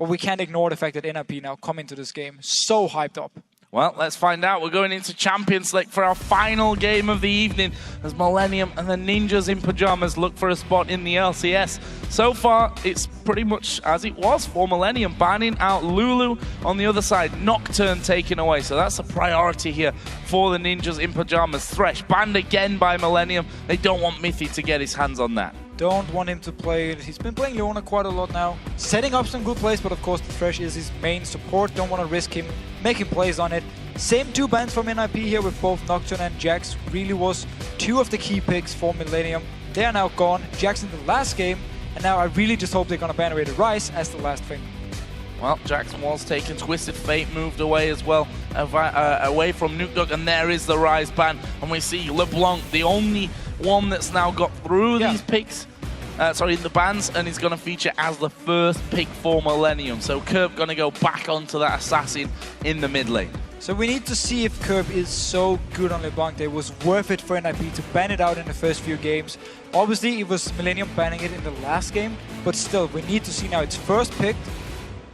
but we can't ignore the fact that NIP now come into this game so hyped up. Well, let's find out. We're going into Champions Select for our final game of the evening as Millenium and the Ninjas in Pyjamas look for a spot in the LCS. So far, it's pretty much as it was for Millenium, banning out Lulu on the other side, Nocturne taken away. So that's a priority here for the Ninjas in Pyjamas. Thresh banned again by Millenium. They don't want Mithy to get his hands on that. Don't want him to play. He's been playing Leona quite a lot now, setting up some good plays, but of course the Thresh is his main support. Don't want to risk him making plays on it. Same 2 bans from NIP here with both Nocturne and Jax. Really was 2 of the key picks for Millenium. They are now gone. Jax in the last game, and now I really just hope they're going to ban away the Ryze as the last thing. Well, Jackson was taken. Twisted Fate moved away as well, away from Nukedog, and there is the Ryze ban. And we see LeBlanc, the only one that's now got through these picks, the bans, and is going to feature as the first pick for Millenium. So Curb going to go back onto that Assassin in the mid lane. So we need to see if Curb is so good on LeBlanc that it was worth it for NIP to ban it out in the first few games. Obviously, it was Millenium banning it in the last game, but still, we need to see now it's first picked.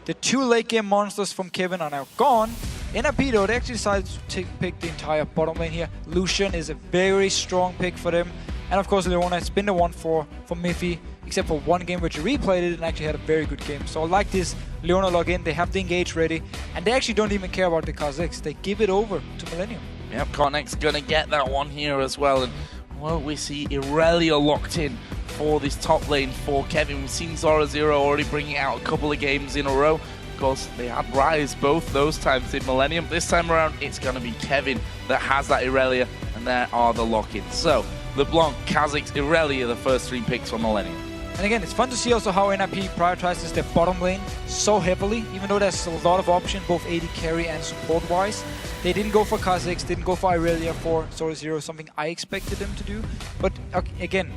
The 2 late game monsters from Kevin are now gone. NIP though, they actually decided to pick the entire bottom lane here. Lucian is a very strong pick for them. And of course Leona has been the one for Mithy, except for 1 game which replayed it and actually had a very good game. So I like this Leona login, they have the engage ready, and they actually don't even care about the Kha'Zix. They give it over to Millenium. Yep, Connect's gonna get that one here as well. And well, we see Irelia locked in for this top lane for Kevin. We've seen Zora Zero already bringing out a couple of games in a row. Of course, they had Ryze both those times in Millenium. This time around, it's going to be Kevin that has that Irelia, and there are the lock-ins. So, LeBlanc, Kha'Zix, Irelia, the first 3 picks from Millenium. And again, it's fun to see also how NIP prioritizes their bottom lane so heavily, even though there's a lot of options, both AD carry and support-wise. They didn't go for Kha'Zix, didn't go for Irelia for Zora Zero, something I expected them to do. But again,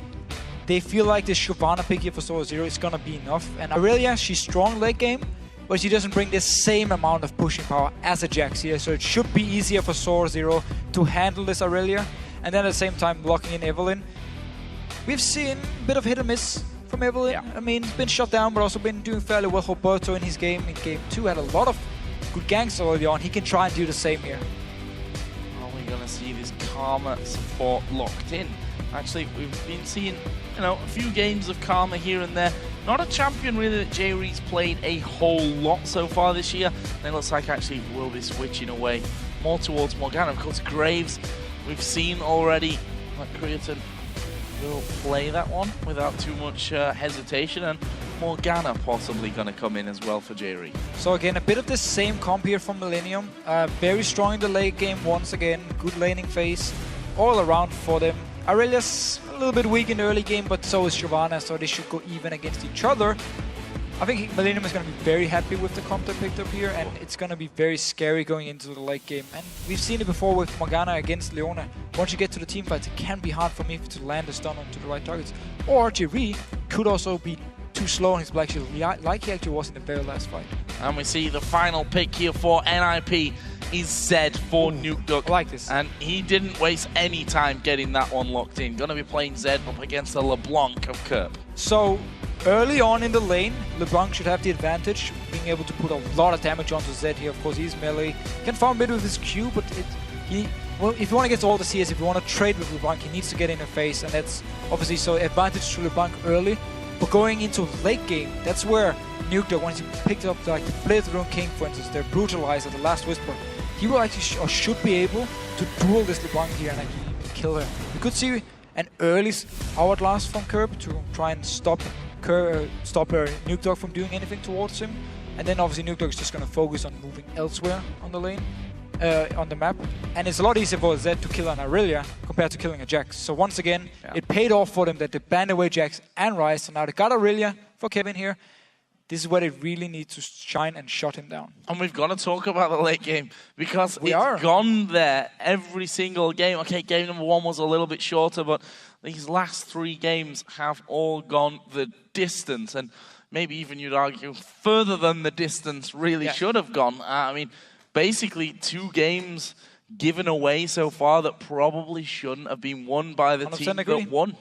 they feel like this Shyvana pick here for Zora Zero is gonna be enough. And Irelia, she's strong late game, but she doesn't bring the same amount of pushing power as a Jax here. So it should be easier for Zora Zero to handle this Irelia. And then at the same time, locking in Evelynn. We've seen a bit of hit or miss from Evelynn. Yeah. I mean, he's been shut down, but also been doing fairly well. Roberto in his game, in game 2, had a lot of good ganks early on. He can try and do the same here. Are we going to see this Karma support locked in? Actually, we've been seeing, a few games of Karma here and there. Not a champion really that J-Reed's played a whole lot so far this year. And it looks like actually will be switching away more towards Morgana. Of course, Graves, we've seen already that Creaton will play that one without too much hesitation, and Morgana possibly going to come in as well for J-Reed. So again, a bit of the same comp here from Millenium. Very strong in the late game once again. Good laning phase all around for them. Aurelia's a little bit weak in the early game, but so is Shyvana, so they should go even against each other. I think Millenium is going to be very happy with the comp they picked up here, and it's going to be very scary going into the late game. And we've seen it before with Morgana against Leona. Once you get to the team fights, it can be hard for me to land a stun onto the right targets. Or J-Reed could also be too slow on his Black Shield, like he actually was in the very last fight. And we see the final pick here for NIP is Zed for Nukedog. I like this. And he didn't waste any time getting that one locked in. Gonna be playing Zed up against the LeBlanc of Curb. So early on in the lane, LeBlanc should have the advantage, being able to put a lot of damage onto Zed here. Of course, he's melee. Can farm a bit with his Q, but well, if you want to get all the CS, if you want to trade with LeBlanc, he needs to get in the face, and that's obviously so advantage to LeBlanc early. But going into late game, that's where Nukedog, once he picked up like the Blade-Thrown King, for instance, their Brutalizer, the Last Whisper, he will actually or should be able to duel this LeBlanc here and actually kill her. We could see an early Hourglass from Curb to try and stop Nukedog from doing anything towards him. And then obviously Nukedog is just going to focus on moving elsewhere on the lane, on the map. And it's a lot easier for Zed to kill an Irelia compared to killing a Jax. So once again, it paid off for them that they banned away Jax and Ryze. So now they got Irelia for Kevin here. This is where they really need to shine and shut him down. And we've got to talk about the late game because it's gone there every single game. Okay, game number 1 was a little bit shorter, but these last 3 games have all gone the distance. And maybe even you'd argue further than the distance really should have gone. I mean, basically 2 games given away so far that probably shouldn't have been won by the team that won.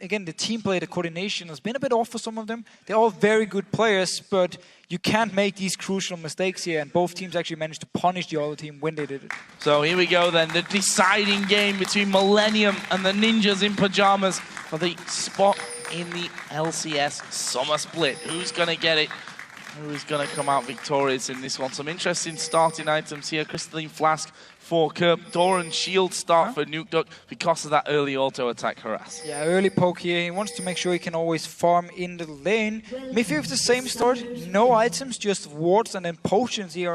again, the team play, the coordination has been a bit off for some of them. They're all very good players, but you can't make these crucial mistakes here, and both teams actually managed to punish the other team when they did it. So here we go then, the deciding game between Millenium and the Ninjas in Pyjamas for the spot in the LCS Summer Split. Who's going to get it? Who's going to come out victorious in this one? Some interesting starting items here. Crystalline Flask for Kerp. Doran Shield start for Nukeduck because of that early auto attack harass. Yeah, early poke here. He wants to make sure he can always farm in the lane. Miffy with the same start. No items, just wards and then potions here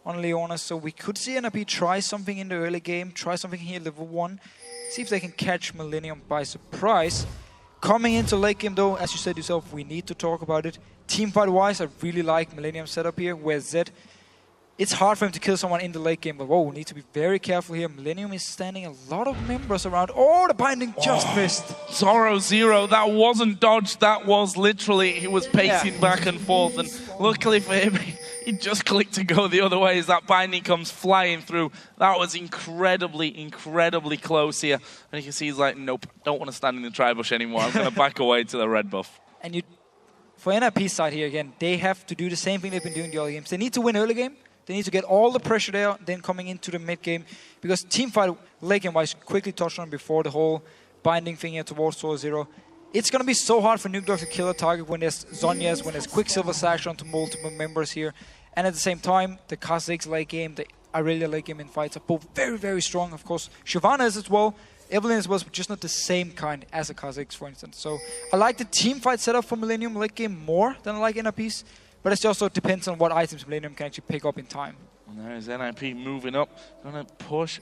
on Leona. So we could see NRP try something in the early game. Try something here level 1. See if they can catch Millenium by surprise. Coming into late game though, as you said yourself, we need to talk about it. Teamfight wise, I really like Millenium's setup here, where Zed, it's hard for him to kill someone in the late game, but whoa, we need to be very careful here. Millenium is standing a lot of members around. Oh, the binding just missed. Zoro0, that wasn't dodged, that was literally, he was pacing back and forth, and luckily for him, he just clicked to go the other way as that binding comes flying through. That was incredibly, incredibly close here. And you can see he's like, nope, don't want to stand in the tri-bush anymore. I'm going to back away to the red buff. And for NRP's side here again, they have to do the same thing they've been doing the early games. They need to win early game. They need to get all the pressure there, then coming into the mid game. Because teamfight, late game wise, quickly touched on before the whole binding thing here towards Zoro0. It's going to be so hard for Nukeduck to kill a target when there's Zhonya's, when there's Quicksilver Sash onto multiple members here. And at the same time, the Kha'Zix late game, the Irelia late game in fights are both very, very strong. Of course, Shyvana is as well. Evelyn as well, but just not the same kind as a Kha'Zix, for instance. So I like the team fight setup for Millenium late game more than I like NRP's. But it also depends on what items Millenium can actually pick up in time. And there is NIP moving up, going to push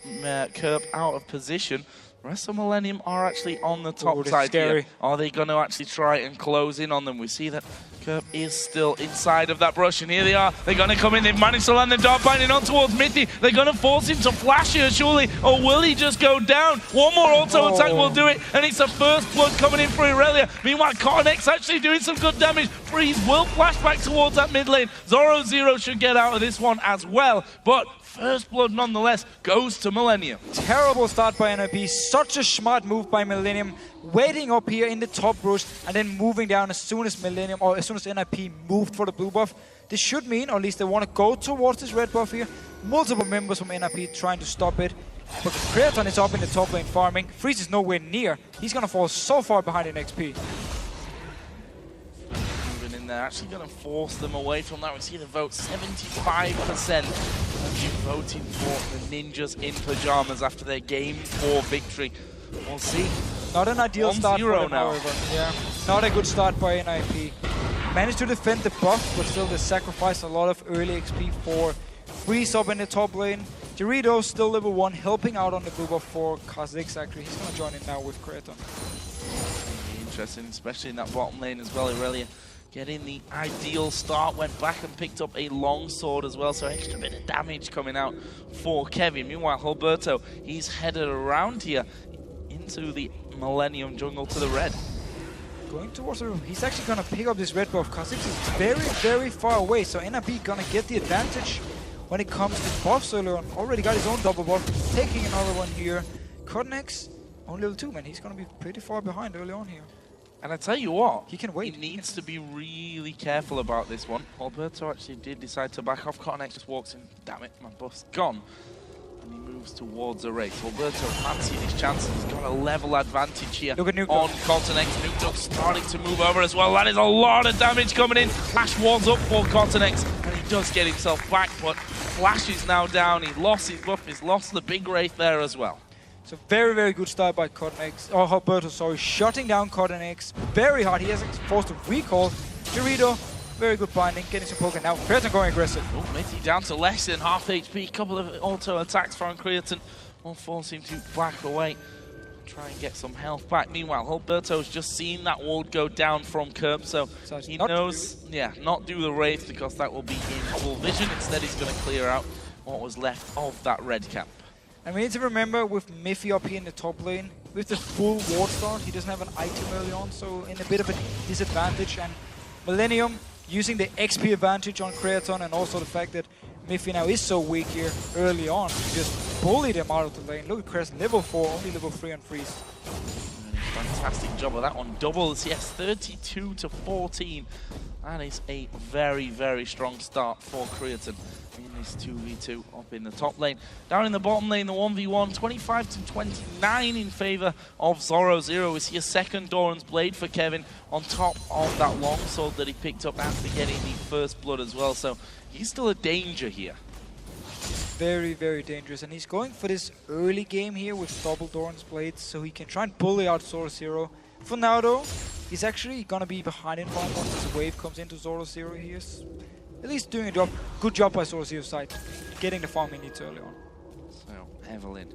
Kerp out of position. The rest of Millenium are actually on the top side here. Are they going to actually try and close in on them? We see that Kerp is still inside of that brush, and here they are. They're going to come in. They've managed to land the dart binding on towards Mithy. They're going to force him to flash here, surely. Or will he just go down? One more auto attack will do it, and it's a first blood coming in for Irelia. Meanwhile, Cottonx actually doing some good damage. Freeze will flash back towards that mid lane. Zoro0 should get out of this one as well, but first blood nonetheless goes to Millenium. Terrible start by NRP. Such a smart move by Millenium. Waiting up here in the top brush and then moving down as soon as Millenium, or as soon as NRP moved for the blue buff. This should mean, or at least they want to go towards this red buff here. Multiple members from NRP trying to stop it. But Creaton is up in the top lane farming. Freeze is nowhere near. He's going to fall so far behind in XP. They're actually going to force them away from that. We see the vote, 75% of you voting for the Ninjas in Pyjamas after their Game 4 victory. We'll see. Not an ideal start for them, now. however. Yeah, not a good start by NIP. Managed to defend the buff, but still they sacrificed a lot of early XP for Freeze up in the top lane. Dorito still level 1, helping out on the blue buff for Kha'Zix actually. He's going to join in now with Creaton. Interesting, especially in that bottom lane as well. Irelia getting the ideal start, went back and picked up a long sword as well, so extra bit of damage coming out for Kevin. Meanwhile, Alberto, he's headed around here into the Millenium jungle to the red. Going towards the room, he's actually going to pick up this red buff. Kha'Zix is very, very far away, so NRP going to get the advantage when it comes to buffs earlier on. Already got his own double buff, taking another one here. Cottonx, only level 2, man. He's going to be pretty far behind early on here. And I tell you what, he can wait. He needs to be really careful about this one. Alberto actually did decide to back off. Cottonx just walks in. Damn it, my buff's gone. And he moves towards a race. Alberto fancying his chances. He's got a level advantage here Look at on Cottonx. Nukeduck starting to move over as well. That is a lot of damage coming in. Flash walls up for Cottonx. And he does get himself back, but Flash is now down. He lost his buff. He's lost the big wraith there as well. So very, very good start by Cottonx. Oh, Alberto, sorry. Shutting down Cottonx. Very hard. He has forced a recall. Dorito, very good binding. Getting some poke. Now Creaton going aggressive. Oh, Mitty down to less than half HP. Couple of auto attacks from Creaton will force him to back away. Try and get some health back. Meanwhile, Alberto's just seen that ward go down from Kerp, so he knows, not do the Wraith because that will be in full vision. Instead, he's going to clear out what was left of that red camp. And we need to remember with Miffy up here in the top lane, with the full ward start, he doesn't have an item early on, so in a bit of a disadvantage. And Millenium using the XP advantage on Creaton, and also the fact that Miffy now is so weak here early on, to just bully them out of the lane. Look at Creaton, level 4, only level 3 on Freeze. Fantastic job of that one. Double LCS, 32 to 14. That is a very, very strong start for Creatine in this 2v2 up in the top lane. Down in the bottom lane, the 1v1, 25 to 29 in favor of Zoro0. We see a second Doran's Blade for Kevin on top of that longsword that he picked up after getting the first blood as well. So he's still a danger here. Very, very dangerous, and he's going for this early game here with double Doran's Blades so he can try and bully out Zoro0. For now though, he's actually gonna be behind in farm once this wave comes into Zoro0. He is at least doing a job. Good job by Zoro0's side, getting the farm he needs early on. So, Evelyn,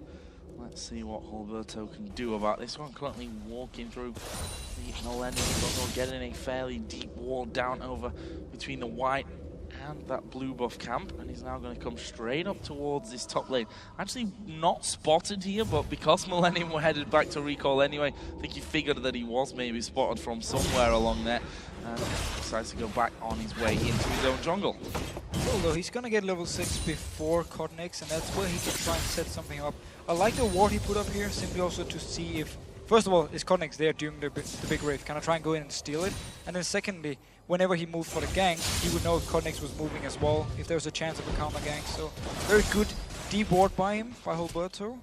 let's see what Alberto can do about this one. Currently walking through the Millennium jungle, getting a fairly deep wall down over between the white and that blue buff camp, and he's now going to come straight up towards this top lane. Actually not spotted here, but because Millennium were headed back to recall anyway, I think he figured that he was maybe spotted from somewhere along there, and decides to go back on his way into his own jungle. Although he's going to get level 6 before Cotton-X, and that's where he can try and set something up. I like the ward he put up here, simply also to see if, first of all, is Cotton-X there during the big wave? Can I try and go in and steal it? And then secondly, whenever he moved for the gank, he would know if Cotton-X was moving as well, if there was a chance of a counter gank. So very good deep ward by him, by Alberto.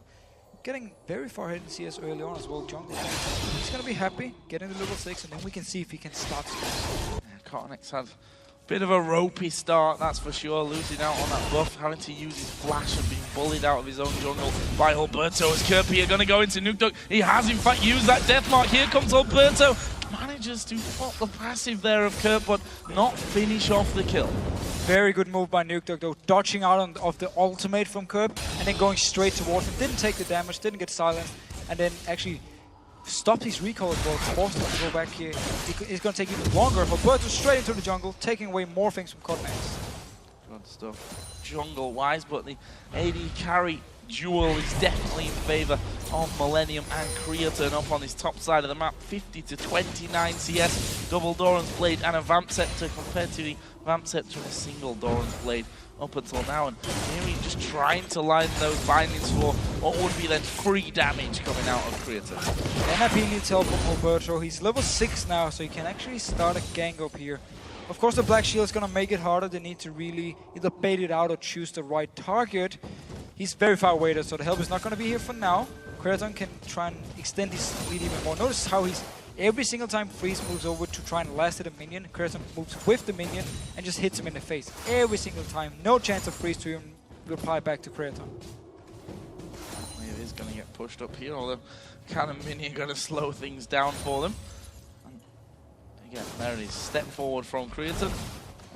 Getting very far ahead in CS early on as well, jungle. He's going to be happy, getting to level 6, and then we can see if he can start. Cotton-X had a bit of a ropey start, that's for sure, losing out on that buff, having to use his flash and being bullied out of his own jungle by Alberto. As Kirby are going to go into Nuke. He has in fact used that death mark. Here comes Alberto. Manages to pop the passive there of Kerp, but not finish off the kill. Very good move by Nuke though, dodging out of the ultimate from Kerp and then going straight towards him. Didn't take the damage, didn't get silenced, and then actually stopped his recall as well, forced him to go back here. It's going to take even longer. Alberto straight into the jungle, taking away more things from Cotton-X. Good stuff jungle-wise, but the AD carry duel is definitely in favor of Millennium and Creatine up on this top side of the map. 50 to 29 CS, double Doran's Blade and a Vamp Scepter compared to the Vamp Scepter and a single Doran's Blade up until now. And here he's just trying to line those bindings for what would be then free damage coming out of Creatine. NIP needs help from Alberto. He's level 6 now, so he can actually start a gank up here. Of course, the Black Shield is going to make it harder. They need to really either bait it out or choose the right target. He's very far away there, so the help is not going to be here for now. Creatine can try and extend his lead even more. Notice how he's every single time Freeze moves over to try and last hit a minion, Creatine moves with the minion and just hits him in the face. Every single time. No chance of Freeze to even reply back to Creatine. It is going to get pushed up here, although Cannon Minion going to slow things down for them. And again, there it is. Step forward from Creatine.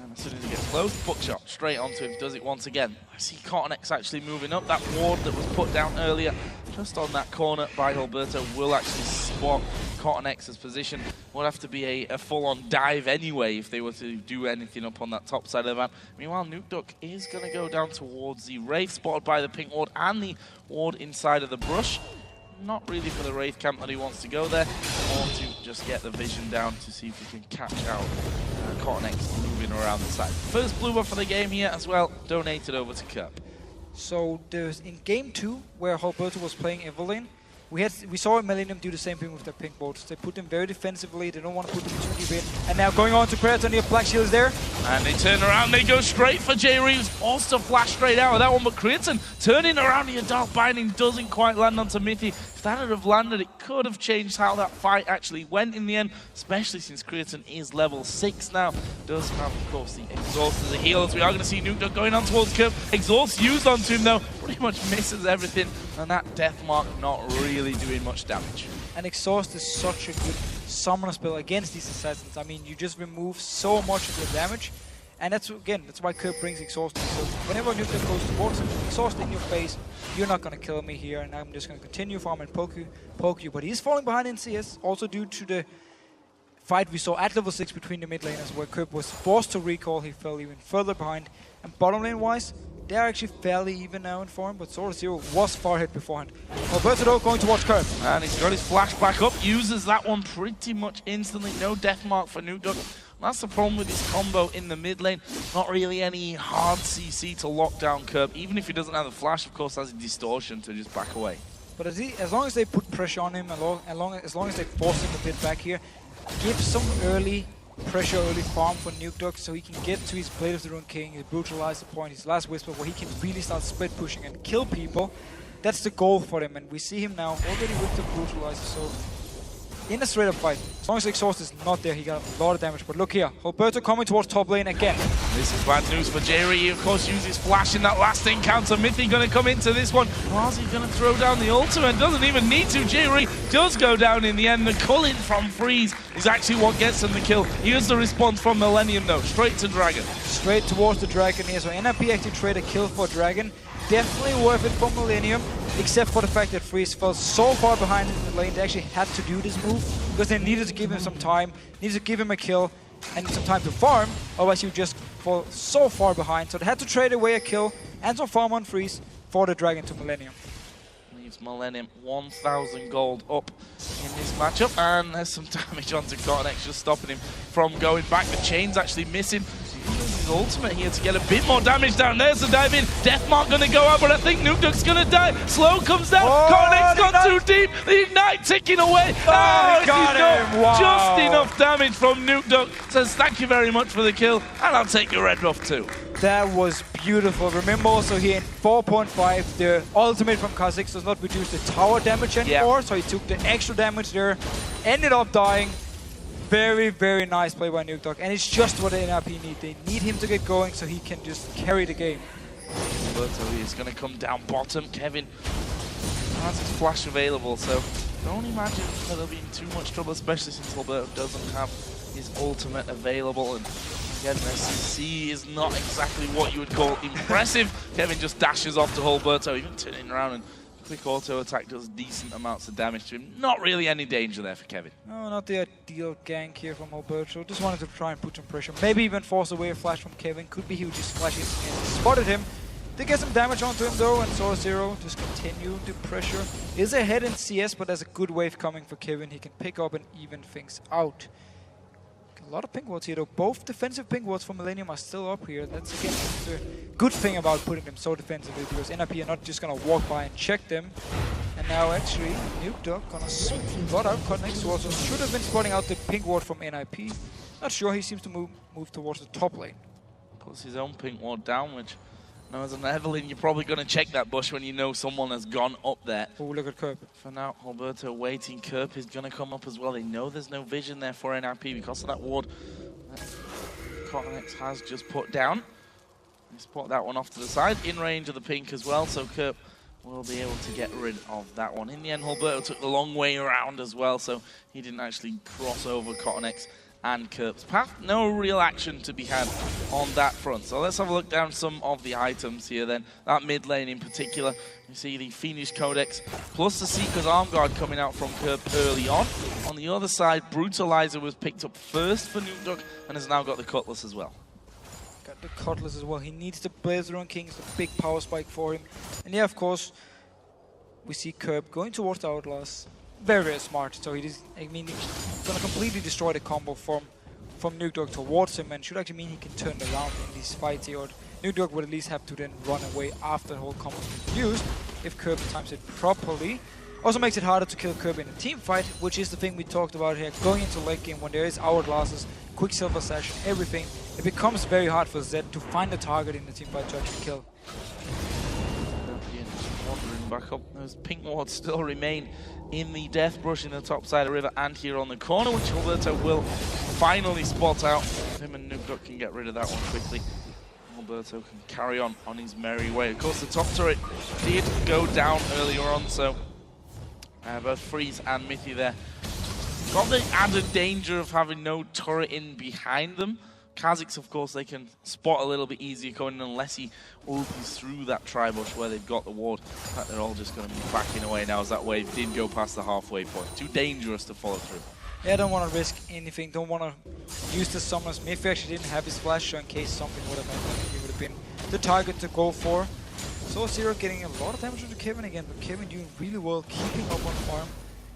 And as soon as he gets close, bookshot straight onto him, does it once again. I see Cotton-X actually moving up. That ward that was put down earlier, just on that corner by Alberto, will actually spot Cotton-X's position. Would have to be a full-on dive anyway if they were to do anything up on that top side of the map. Meanwhile, Nuke is going to go down towards the Wraith, spotted by the pink ward and the ward inside of the brush. Not really for the Wraith camp that he wants to go there, or to just get the vision down to see if he can catch out Cotton-X moving around the side. First blue buff for the game here as well, donated over to Kerp. So there's in game 2, where Alberto was playing Evelyn, we saw Millenium do the same thing with their pink boats. They put them very defensively, they don't want to put them too deep in. And now going on to Creatine, the Black Shield is there. And they turn around, they go straight for J Reeves, forced to flash straight out of that one, but Creatine turning around, the Dark Binding doesn't quite land onto Mithy. If that had have landed, it could have changed how that fight actually went in the end, especially since Creatine is level 6 now. Does have, of course, the Exhaust as a heal, as we are going to see Nuke going on towards Kerp. Exhaust used onto him though, pretty much misses everything, and that Death Mark not really doing much damage. And Exhaust is such a good summoner spell against these assassins. I mean, you just remove so much of the damage, and that's why Kerp brings Exhaust. So whenever Nuke goes towards him, Exhaust in your face, you're not going to kill me here, and I'm just going to continue farming poke you. But he's falling behind in CS, also due to the fight we saw at level 6 between the mid laners, where Kerp was forced to recall. He fell even further behind. And bottom lane wise, they are actually fairly even now in form, but Zoro0 was far ahead beforehand. Alberto going towards Kerp. And he's got his flash back up, uses that one pretty much instantly. No death mark for Nuke. That's the problem with this combo in the mid lane. Not really any hard CC to lock down Kerp. Even if he doesn't have the flash, of course, has a distortion to just back away. But as long as they put pressure on him, as long as they force him a bit back here, give some early pressure, early farm for Nuke so he can get to his Blade of the Rune King, his Brutalize the point, his last Whisper, where he can really start split pushing and kill people. That's the goal for him, and we see him now already with the Brutalizer, so in a straight up fight. As long as the exhaust is not there, he got a lot of damage. But look here, Alberto coming towards top lane again. This is bad news for Jerry. He, of course, uses Flash in that last encounter. Mythy going to come into this one. Razi going to throw down the ultimate. Doesn't even need to. Jerry does go down in the end. The culling from Freeze is actually what gets him the kill. Here's the response from Millenium, though. Straight to Dragon. Straight towards the Dragon here. So NRP actually trade a kill for Dragon. Definitely worth it for Millenium, except for the fact that Freeze fell so far behind in the lane. They actually had to do this move because they needed to give him some time, needed to give him a kill and some time to farm, otherwise he would just fall so far behind. So they had to trade away a kill and some farm on Freeze for the Dragon to Millenium. Leaves Millenium 1,000 gold up in this matchup, and there's some damage onto Cortex, just stopping him from going back. The chain's actually missing. He uses his ultimate here to get a bit more damage down. There's the dive in. Deathmark gonna go out, but I think Nukeduck's gonna die. Slow comes down. Cortex got too deep. The ignite ticking away. Oh, got him. Wow. Just enough damage from Nukeduck. Says thank you very much for the kill, and I'll take your red buff too. That was beautiful. Remember also here in 4.5, the ultimate from Kha'Zix does not reduce the tower damage anymore, so he took the extra damage there, ended up dying. Very, very nice play by Nukeduck, and it's just what the NRP need. They need him to get going so he can just carry the game. Alberto is going to come down bottom. Kevin has his flash available, so don't imagine that they'll be in too much trouble, especially since Alberto doesn't have his ultimate available. And again, the CC is not exactly what you would call impressive. Kevin just dashes off to Alberto, even turning around, and quick auto attack does decent amounts of damage to him. Not really any danger there for Kevin. No, not the ideal gank here from Alberto. Just wanted to try and put some pressure. Maybe even force away a flash from Kevin. Could be he would just flash in and spotted him. Did get some damage onto him though, and saw Zero just continue the pressure. Is ahead in CS, but there's a good wave coming for Kevin. He can pick up and even things out. A lot of pink wards here though. Both defensive pink wards from Millenium are still up here. That's again the good thing about putting them so defensively, because NRP are not just gonna walk by and check them. And now actually Nukeduck gonna spot out Cortex towards us. Should have been spotting out the pink ward from NIP. Not sure, he seems to move towards the top lane. Puts his own pink ward down, which now as an Evelyn, you're probably gonna check that bush when you know someone has gone up there. Oh, look at Kerp. For now, Alberto waiting. Kerp is going to come up as well. They know there's no vision there for NRP because of that ward that Cortex has just put down. They spot that one off to the side, in range of the pink as well, so Kerp will be able to get rid of that one. In the end, Alberto took the long way around as well, so he didn't actually cross over Cortex and Kerp's path. No real action to be had on that front. So let's have a look down some of the items here then. That mid lane in particular, you see the Fiendish Codex plus the Seeker's Arm Guard coming out from Kerp early on. On the other side, Brutalizer was picked up first for Nukeduck and has now got the Cutlass as well. Got the Cutlass as well. He needs the Blaze of the Rune King. It's a big power spike for him. And yeah, of course, we see Kerp going towards the Outlast. Very, very smart. So he's going to completely destroy the combo from Nukeduck towards him, and should actually mean he can turn around in these fights here. Or Nukeduck would at least have to then run away after the whole combo is used if Kerp times it properly. Also makes it harder to kill Kerp in a team fight, which is the thing we talked about here. Going into late game when there is Hourglasses, Quicksilver Sash, everything, it becomes very hard for Zed to find the target in the team fight to actually kill. Wandering back up. Those pink wards still remain in the Death Brush in the top side of the river and here on the corner, which Alberto will finally spot out. Him and Nukeduck can get rid of that one quickly. Alberto can carry on his merry way. Of course, the top turret did go down earlier on, so both Freeze and Mythy there got the added danger of having no turret in behind them. Kha'Zix, of course, they can spot a little bit easier going in unless he opens through that tri-bush where they've got the ward. In fact, they're all just going to be backing away now as that wave did go past the halfway point. Too dangerous to follow through. Yeah, don't want to risk anything. Don't want to use the summons. Mythy actually didn't have his flash, so in case something would have happened, he would have been the target to go for. So Zero getting a lot of damage to Kevin again, but Kevin doing really well, keeping up on farm.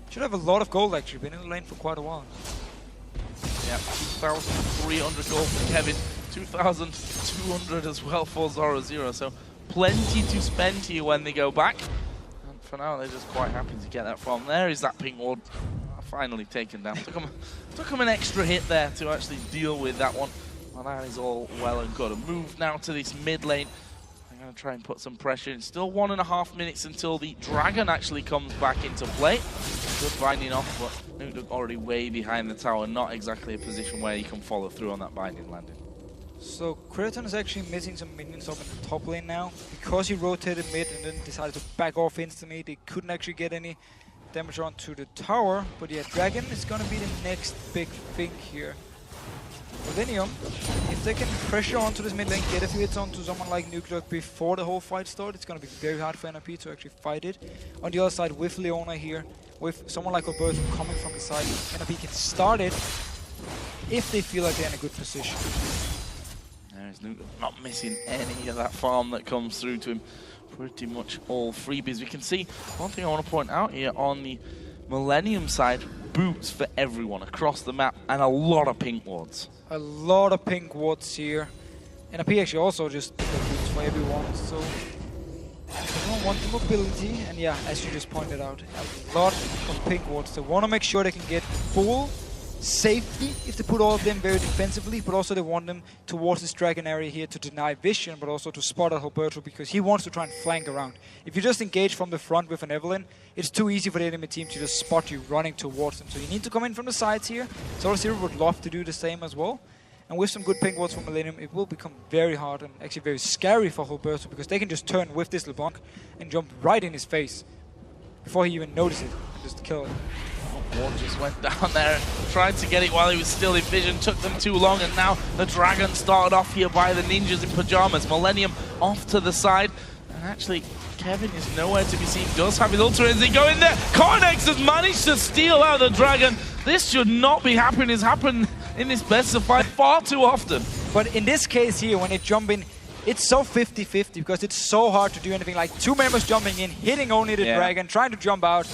Should have a lot of gold actually, been in the lane for quite a while. Yeah, 2,300 gold for Kevin, 2,200 as well for Zoro Zero, so plenty to spend here when they go back. And for now, they're just quite happy to get that from. There is that pink ward finally taken down. Took him an extra hit there to actually deal with that one. Well, that is all well and good. A move now to this mid lane. I'm going to try and put some pressure in. Still 1.5 minutes until the dragon actually comes back into play. Good binding off, but Nuke already way behind the tower. Not exactly a position where you can follow through on that binding landing. So Kryton is actually missing some minions up in the top lane now. Because he rotated mid and then decided to back off instantly, they couldn't actually get any damage onto the tower. But yeah, Dragon is going to be the next big thing here. Millenium, if they can pressure onto this mid lane, get a few hits onto someone like Nuke before the whole fight starts, it's going to be very hard for NRP to actually fight it. On the other side, with Leona here, with someone like Alberto coming from the side, NRP can start it if they feel like they're in a good position. There's Nuke not missing any of that farm that comes through to him. Pretty much all freebies. We can see one thing I want to point out here on the Millenium side, boots for everyone across the map and a lot of pink wards. A lot of pink wards here. NRP actually also just picked up boots for everyone, so they don't want the mobility. And yeah, as you just pointed out, a lot of pink wards. They want to make sure they can get full safety if they put all of them very defensively, but also they want them towards this dragon area here to deny vision, but also to spot out Alberto because he wants to try and flank around. If you just engage from the front with an Evelynn, it's too easy for the enemy team to just spot you running towards them. So you need to come in from the sides here. Zero would love to do the same as well. And with some good pink wards from Millenium, it will become very hard and actually very scary for Alberto because they can just turn with this LeBlanc and jump right in his face before he even notices it and just kill it. Ward just went down there and tried to get it while he was still in vision. Took them too long, and now the dragon started off here by the ninjas in Pyjamas. Millenium off to the side, and actually Kevin is nowhere to be seen. Does have his ultimate as he go in there. Cornex has managed to steal out the dragon. This should not be happening. It's happened in this best of fight far too often. But in this case here, when they jump in, it's so 50-50 because it's so hard to do anything. Like 2 members jumping in, hitting only the dragon, trying to jump out.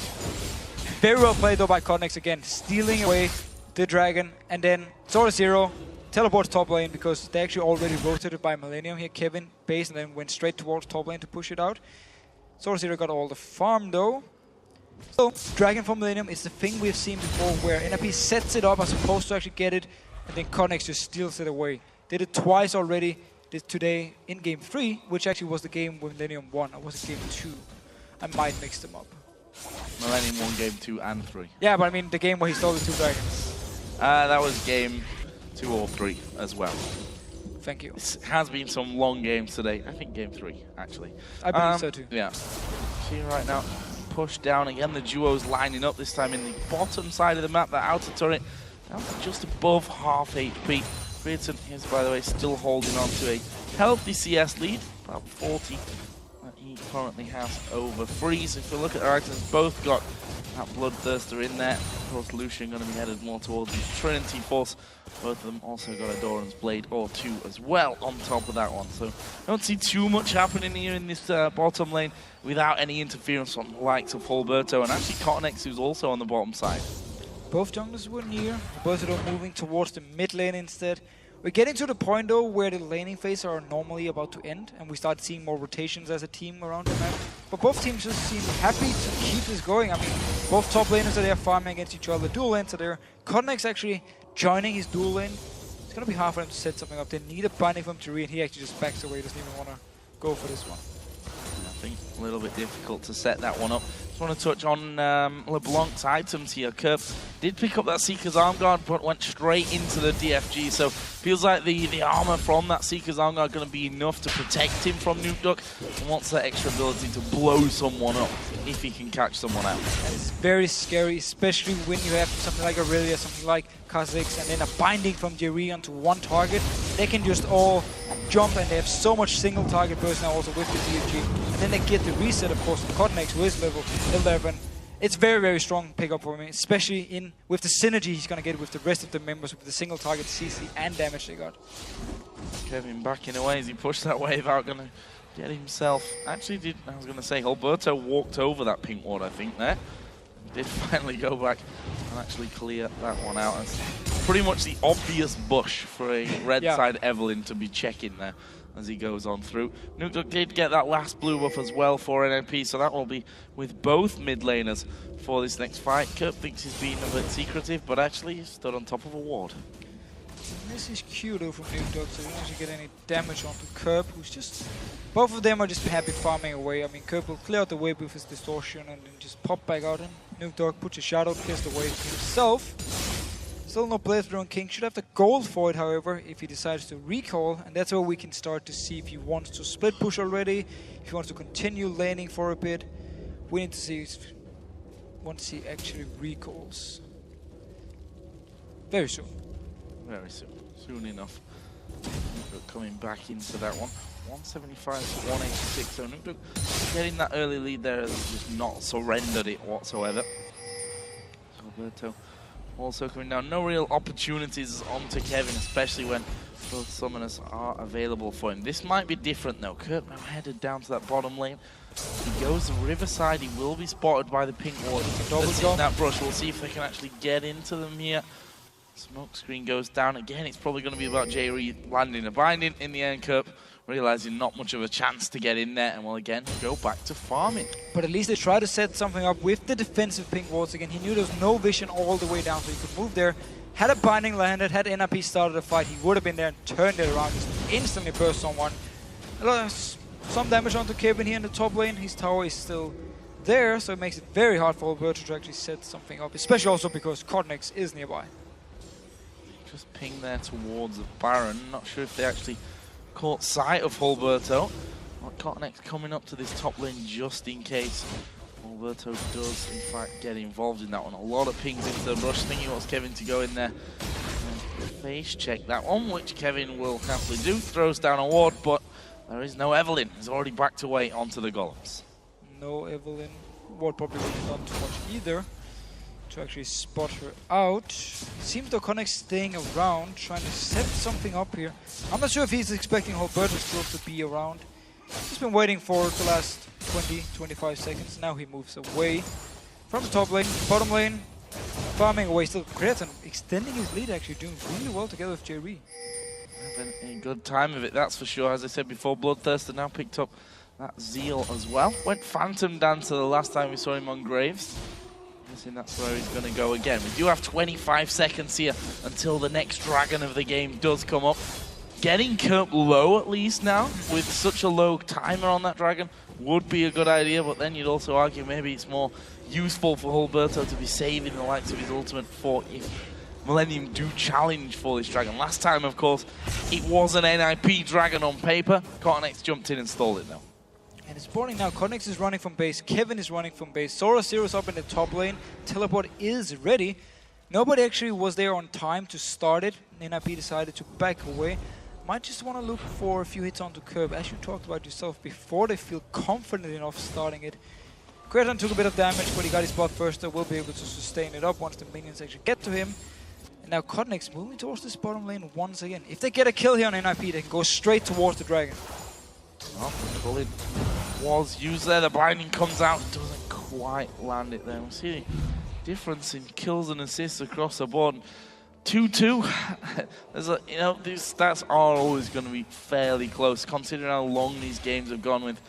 Very well played though by Cornex again, stealing away the dragon, and then Zero teleports top lane because they actually already rotated by Millenium here. Kevin base and then went straight towards top lane to push it out. Zero got all the farm though. So dragon from Millenium is the thing we've seen before where NRP sets it up as opposed to actually get it, and then Cornex just steals it away. Did it twice already today in game 3, which actually was the game when Millenium won. Or was it game 2? I might mix them up. Millenium won game 2 and 3. Yeah, but I mean the game where he stole the 2 dragons. That was game 2 or 3 as well. Thank you. It has been some long games today. I think game 3, actually. I believe so too. Yeah. See right now, push down again. The duo's lining up this time in the bottom side of the map. The outer turret down to just above half HP. Kryton is, by the way, still holding on to a healthy CS lead, about 40. He currently has over Freeze. If we look at our items, both got that Bloodthirster in there. Of course, Lucian going to be headed more towards the Trinity Force. Both of them also got a Doran's Blade or 2 as well on top of that one. So don't see too much happening here in this bottom lane without any interference from the likes of Alberto and actually Cornex, who's also on the bottom side. Both junglers were near. Both are moving towards the mid lane instead. We're getting to the point though where the laning phase are normally about to end and we start seeing more rotations as a team around the map. But both teams just seem happy to keep this going. I mean, both top laners are there farming against each other. Dual lanes are there. Cornex actually joining his dual lane. It's going to be hard for him to set something up. They need a binding from Turi and he actually just backs away. He doesn't even want to go for this one. I think a little bit difficult to set that one up. Just want to touch on LeBlanc's items here. Kerp did pick up that Seeker's Arm Guard, but went straight into the DFG. So feels like the armor from that Seeker's Arm Guard going to be enough to protect him from Nuke. And wants that extra ability to blow someone up if he can catch someone out. And it's very scary, especially when you have something like Aurelia, something like Kha'Zix, and then a binding from Jerry onto one target. They can just all jump and they have so much single target burst now also with the DFG. And then they get the reset, of course, from Cornex, who is level 11. It's very, very strong pickup for me, especially with the synergy he's going to get with the rest of the members with the single target CC and damage they got. Kevin backing away as he pushed that wave out, going to get himself. Actually, I was going to say, Alberto walked over that pink ward, I think, there. Did finally go back and actually clear that one out. As pretty much the obvious bush for a red Yeah. side Evelyn to be checking there as he goes on through. Nukduk did get that last blue buff as well for NMP, so that will be with both mid laners for this next fight. Kurt thinks he's been a bit secretive, but actually he stood on top of a ward. This is Q though from Nukduk, so he doesn't get any damage onto Kerb, who's just... Both of them are just happy farming away. I mean, Kerb will clear out the wave with his distortion and then just pop back out, and Nukduk puts a shadow, clears the wave himself. Still no Blade on King. Should have the gold for it, however, if he decides to recall, and that's where we can start to see if he wants to split push already, if he wants to continue laning for a bit. We need to see once he actually recalls. Very soon. Very soon. Soon enough. Nukduk coming back into that one. 175 to 186, so Nukduk getting that early lead there has just not surrendered it whatsoever. So Alberto also coming down. No real opportunities onto Kevin, especially when both summoners are available for him. This might be different though. Kurt now headed down to that bottom lane. He goes to Riverside. He will be spotted by the pink ward. That's in that brush. We'll see if they can actually get into them here. Smoke screen goes down again. It's probably going to be about J-Reed landing a binding in the end cup, realizing not much of a chance to get in there, and will again go back to farming. But at least they try to set something up with the defensive pink wards again. He knew there was no vision all the way down, so he could move there. Had a binding landed, had NRP started a fight, he would have been there and turned it around. Just instantly burst someone. Some damage onto Kevin here in the top lane. His tower is still there, so it makes it very hard for Alberto to actually set something up, especially also because Cotnex is nearby. Just ping there towards the Baron. Not sure if they actually caught sight of Alberto. Cotnex coming up to this top lane just in case Alberto does in fact get involved in that one. A lot of pings into the rush, thinking it was Kevin to go in there and face check that one, which Kevin will happily do. Throws down a ward, but there is no Evelyn. He's already backed away onto the golems. No Evelyn. Ward probably wouldn't have done too much either to actually spot her out. Seems the Cotnex staying around, trying to set something up here. I'm not sure if he's expecting Alberto still to be around. He's been waiting for the last 20-25 seconds. Now he moves away from the top lane, bottom lane, farming away. Still Cretan extending his lead, actually doing really well together with J-Ree. Having a good time of it, that's for sure. As I said before, Bloodthirster now picked up that Zeal as well. Went Phantom Dancer the last time we saw him on Graves. Guessing that's where he's going to go again. We do have 25 seconds here until the next dragon of the game does come up. Getting Kurt low at least now, with such a low timer on that dragon, would be a good idea, but then you'd also argue maybe it's more useful for Alberto to be saving the likes of his ultimate for if Millenium do challenge for this dragon. Last time, of course, it was an NIP dragon on paper. Cotnex jumped in and stole it though. And it's spawning now. Cotnex is running from base. Kevin is running from base. Sora Zero's up in the top lane. Teleport is ready. Nobody actually was there on time to start it. NIP decided to back away. Might just want to look for a few hits onto Curb, as you talked about yourself before they feel confident enough starting it. Cretan took a bit of damage, but he got his blood first. Will be able to sustain it up once the minions actually get to him. And now Cotnex moving towards this bottom lane once again. If they get a kill here on NIP, they can go straight towards the dragon. Well, the bullet was used there. The binding comes out, doesn't quite land it there. We see the difference in kills and assists across the board. 2-2. These stats are always going to be fairly close, considering how long these games have gone with,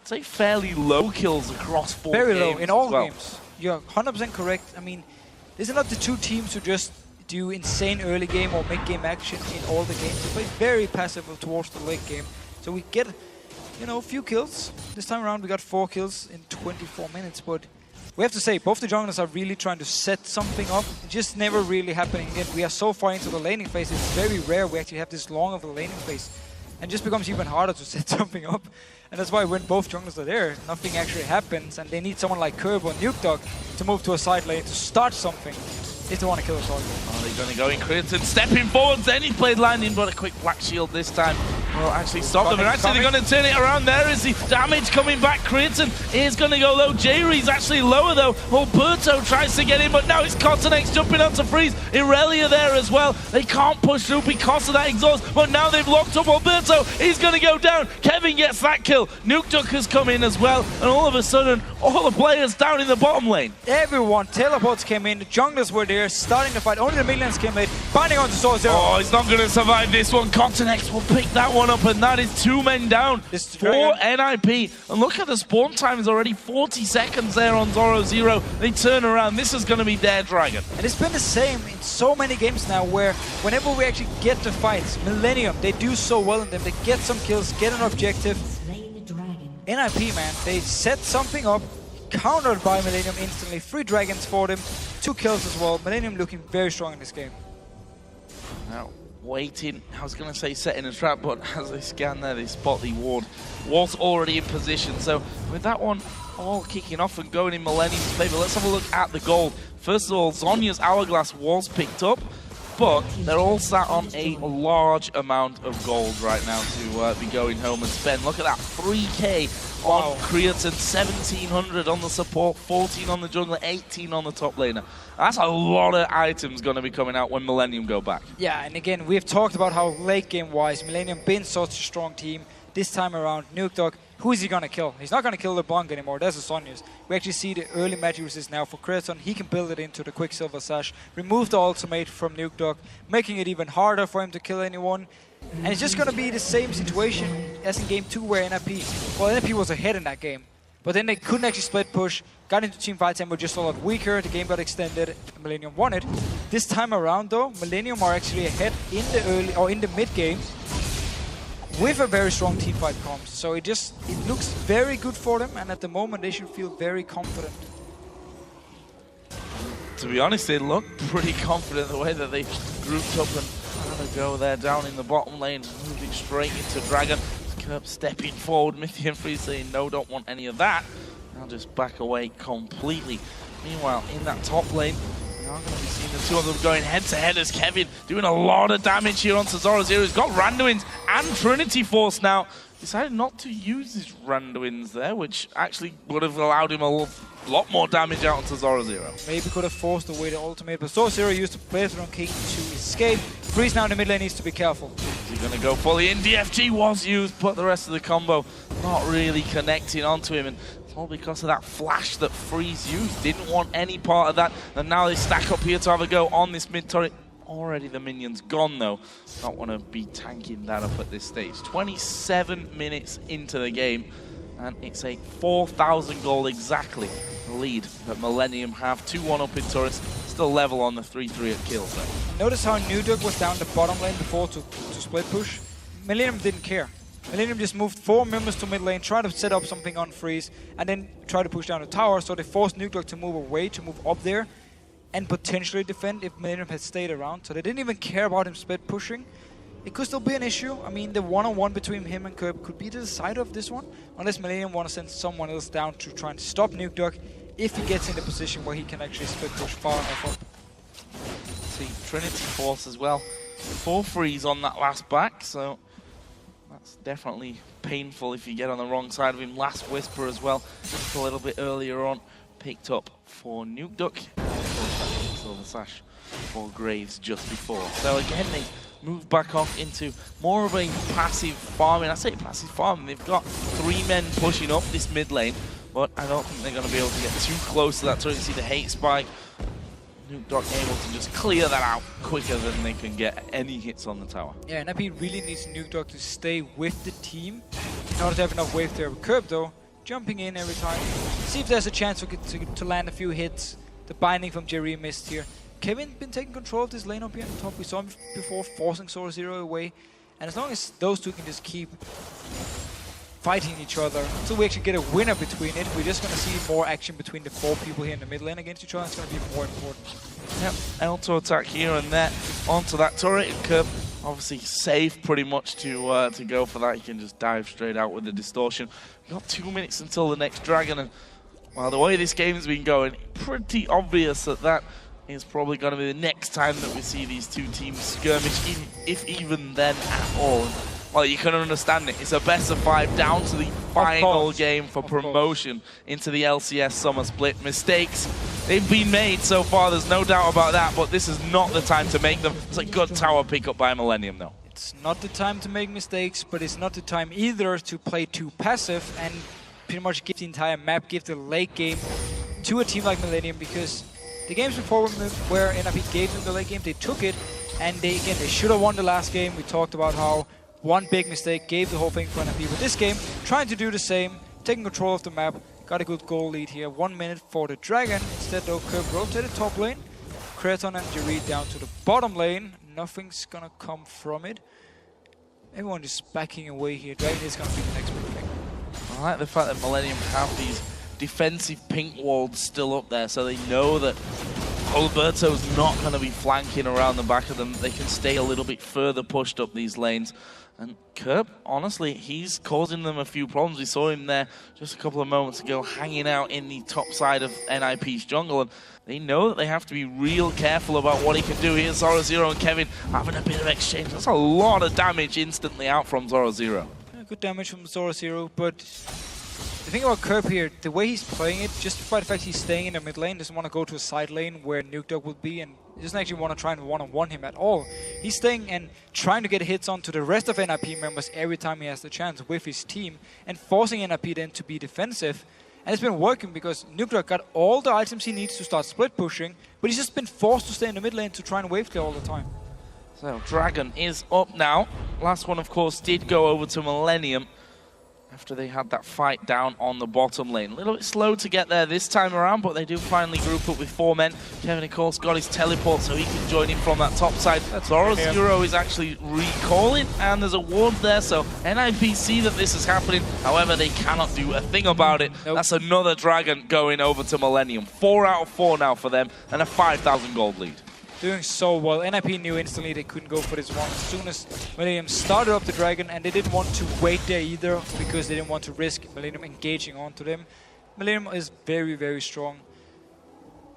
I'd say, fairly low kills across 4 games. Very low in all games. You're 100% correct. I mean, these are not the two teams who just do insane early game or mid-game action in all the games. They play very passive towards the late game. So we get, a few kills. This time around we got 4 kills in 24 minutes, but we have to say, both the junglers are really trying to set something up. It's just never really happening again. We are so far into the laning phase, it's very rare we actually have this long of a laning phase. And it just becomes even harder to set something up. And that's why when both junglers are there, nothing actually happens. And they need someone like Curb or Nukduk to move to a side lane to start something if they want to kill a target. Are they going to go in? Cretan stepping forwards, then he played landing, but a quick black shield this time. Well, actually stop them. And actually they're going to turn it around. There is the damage coming back. Creighton is going to go low. J-Ree's actually lower though. Alberto tries to get in, but now it's Cottonex jumping onto Freeze. Irelia there as well. They can't push through because of that exhaust, but now they've locked up Alberto. He's going to go down. Kevin gets that kill. Nuke Duck has come in as well, and all of a sudden, all the players down in the bottom lane. Everyone, teleports came in, the junglers were there, starting to fight. Only the minions came late, binding onto Soul Zero. Oh, he's not going to survive this one. Cottonex will pick that one up, and that is 2 men down for NIP. And look at the spawn time is already 40 seconds there on Zoro Zero. They turn around. This is going to be their dragon. And it's been the same in so many games now, where whenever we actually get to fights, Millenium, they do so well in them. They get some kills, get an objective. NIP, man, they set something up, countered by Millenium instantly. 3 dragons for them, 2 kills as well. Millenium looking very strong in this game. Now, waiting, I was going to say setting a trap, but as they scan there, they spot the ward was already in position. So with that one all kicking off and going in Millennium's favor, let's have a look at the gold. First of all, Zhonya's Hourglass was picked up, but they're all sat on a large amount of gold right now to be going home and spend. Look at that, 3k on Creatine, 1700 on the support, 14 on the jungler, 18 on the top laner. That's a lot of items going to be coming out when Millenium go back. Yeah, and again, we've talked about how late game-wise, Millenium been such a strong team. This time around, Nuke Dog, who is he going to kill? He's not going to kill LeBlanc anymore, that's the Sonya's. We actually see the early magic resist now for Creatine. He can build it into the Quicksilver Sash, remove the ultimate from Nuke Dog, making it even harder for him to kill anyone. And it's just going to be the same situation as in Game 2 where NIP, well, NIP was ahead in that game. But then they couldn't actually split push, got into team fights and were just a lot weaker. The game got extended, and Millenium won it. This time around though, Millenium are actually ahead in the early or in the mid game with a very strong team fight comms. So it looks very good for them, and at the moment they should feel very confident. To be honest, they look pretty confident the way that they grouped up and trying to go there down in the bottom lane, moving straight into Dragon. Kerb stepping forward, Mithy and Freeze saying no, don't want any of that. I'll just back away completely. Meanwhile, in that top lane, we are going to be seeing the two of them going head to head as Kevin doing a lot of damage here onto Zoro Zero. He's got Randuin's and Trinity Force now. Decided not to use his Randuin's there, which actually would have allowed him a lot more damage out onto Zoro Zero. Maybe could have forced away the ultimate, but Zoro Zero used the playthrough King to escape. Freeze now in the mid lane needs to be careful. Is he going to go fully in? DFG was used, but the rest of the combo not really connecting onto him. And it's all because of that flash that Freeze used. Didn't want any part of that. And now they stack up here to have a go on this mid turret. Already the minions gone though. Not want to be tanking that up at this stage. 27 minutes into the game, and it's a 4,000 gold exactly lead that Millenium have. 2-1 up in turrets, still level on the 3-3 at kills though. Notice how Nuduk was down the bottom lane before to split push. Millenium didn't care. Millenium just moved 4 members to mid lane, tried to set up something on Freeze, and then tried to push down the tower, so they forced Nuduk to move away, to move up there, and potentially defend if Millenium had stayed around. So they didn't even care about him split pushing. It could still be an issue. I mean, the one-on-one between him and Kerb could be the decider of this one, unless Millenium want to send someone else down to try and stop Nuke Dog if he gets in the position where he can actually split push far enough up. See, Trinity Force as well. 4 frees on that last back, so that's definitely painful if you get on the wrong side of him. Last Whisper as well, just a little bit earlier on, picked up for Nuke Duck. Silver Sash for Graves just before. So again, they move back off into more of a passive farming. I say passive farming. They've got 3 men pushing up this mid lane, but I don't think they're going to be able to get too close to that turret. You see the hate spike. Nuke Duck able to just clear that out quicker than they can get any hits on the tower. Yeah, NIP really needs Nuke Duck to stay with the team in order to have enough wave there. Kerb though, jumping in every time. See if there's a chance to land a few hits. The binding from Jerry missed here. Kevin been taking control of this lane up here on top. We saw him before forcing Zoro Zero away. And as long as those two can just keep fighting each other until we actually get a winner between it, we're just going to see more action between the 4 people here in the mid lane against each other. It's going to be more important. Yep, auto attack here and there onto that turret. And Kerb obviously safe pretty much to go for that. He can just dive straight out with the distortion. We've got 2 minutes until the next dragon, and well, the way this game's been going, pretty obvious that is probably going to be the next time that we see these two teams skirmish, if even then at all. well, you can understand it. It's a best of 5 down to the final game for promotion into the LCS Summer Split. Mistakes, they've been made so far, there's no doubt about that, but this is not the time to make them. It's a good tower pickup by Millenium, though. It's not the time to make mistakes, but it's not the time either to play too passive and pretty much give the entire map, give the late game to a team like Millenium, because the games before where NIP gave them the late game, they took it, and they should have won the last game. We talked about how one big mistake gave the whole thing for NIP. But this game, trying to do the same, taking control of the map, got a good goal lead here. 1 minute for the Dragon. Instead though, Curb rotated top lane, Kreton and Jerry down to the bottom lane. Nothing's gonna come from it. Everyone just backing away here. Dragon is gonna be the next big thing. I like the fact that Millenium have these defensive pink walls still up there, so they know that Alberto's not going to be flanking around the back of them. They can stay a little bit further pushed up these lanes. And Kerb, honestly, he's causing them a few problems. We saw him there just a couple of moments ago hanging out in the top side of NIP's jungle. And they know that they have to be real careful about what he can do. Here's Zoro and Kevin having a bit of exchange. That's a lot of damage instantly out from Zoro. Yeah, good damage from Zoro, but the thing about Kerb here, the way he's playing it, just by the fact he's staying in the mid lane, doesn't want to go to a side lane where Nukedog would be, and he doesn't actually want to try and one-on-one him at all. He's staying and trying to get hits onto the rest of NIP members every time he has the chance with his team, and forcing NIP then to be defensive. And it's been working because Nukedog got all the items he needs to start split pushing, but he's just been forced to stay in the mid lane to try and wave clear all the time. So Dragon is up now. Last one, of course, did go over to Millenium after they had that fight down on the bottom lane. A little bit slow to get there this time around, but they do finally group up with 4 men. Kevin, of course, got his teleport so he can join in from that top side. Zoro Zero is actually recalling, and there's a ward there, so NIP see that this is happening. However, they cannot do a thing about it. Nope. That's another Dragon going over to Millenium. 4 out of 4 now for them, and a 5,000 gold lead. Doing so well. NIP knew instantly they couldn't go for this one. As soon as Millenium started up the Dragon, and they didn't want to wait there either because they didn't want to risk Millenium engaging onto them. Millenium is very, very strong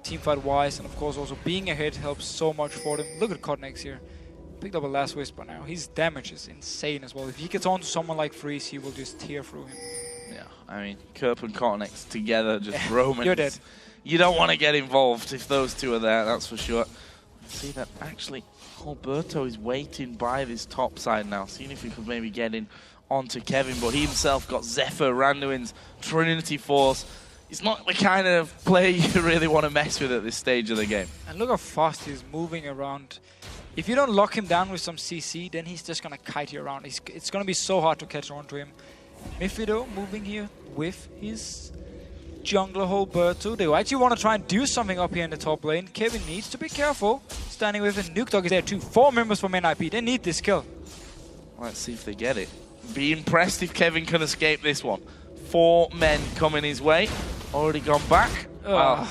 teamfight-wise, and of course also being ahead helps so much for them. Look at Cotnex here. Picked up a last whisper now. His damage is insane as well. If he gets onto someone like Freeze, he will just tear through him. Yeah, I mean, Kerp and Cotnex together, just roaming. You're dead. You don't want to get involved if those two are there, that's for sure. See that actually Alberto is waiting by this top side now, seeing if he could maybe get in onto Kevin, but he himself got Zephyr, Randuin's Trinity Force. He's not the kind of player you really want to mess with at this stage of the game. And look how fast he's moving around. If you don't lock him down with some CC, then he's just going to kite you around. It's going to be so hard to catch on to him. Mephido moving here with his jungler Alberto. They actually want to try and do something up here in the top lane. Kevin needs to be careful. Standing with it. Nukedog is there too. 4 members from NIP. They need this kill. Let's see if they get it. Be impressed if Kevin can escape this one. 4 men coming his way. Already gone back. Wow.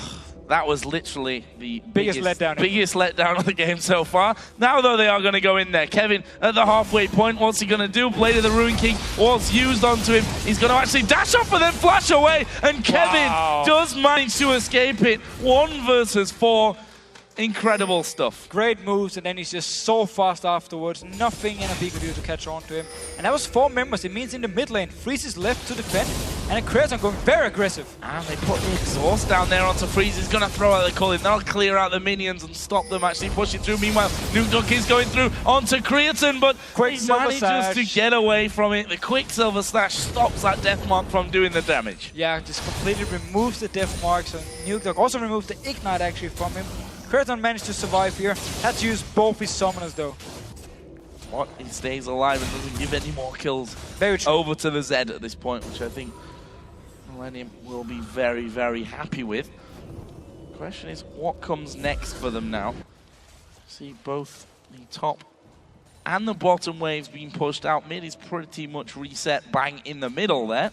That was literally the biggest letdown of the game so far. Now, though, they are going to go in there. Kevin at the halfway point. What's he going to do? Blade of the Ruin King was used onto him. He's going to actually dash off and then flash away. And Kevin does manage to escape it. 1 versus 4. Incredible stuff. Great moves, and then he's just so fast afterwards. Nothing NIP could do to catch on to him. And that was 4 members. It means in the mid lane, Freeze is left to defend, and Kreton going very aggressive. And they put the exhaust down there onto Freeze. He's going to throw out the Culling. That'll clear out the minions and stop them actually pushing through. Meanwhile, Nukedog is going through onto Kreton, but he manages to get away from it. The quick silver slash stops that death mark from doing the damage. Yeah, just completely removes the death mark. So Nukedog also removed the ignite actually from him. Kreton managed to survive here. Had to use both his summoners though. What? He stays alive and doesn't give any more kills. Very true. Over to the Zed at this point, which I think Millenium will be very, very happy with. The question is, what comes next for them now? See both the top and the bottom waves being pushed out. Mid is pretty much reset, bang in the middle there.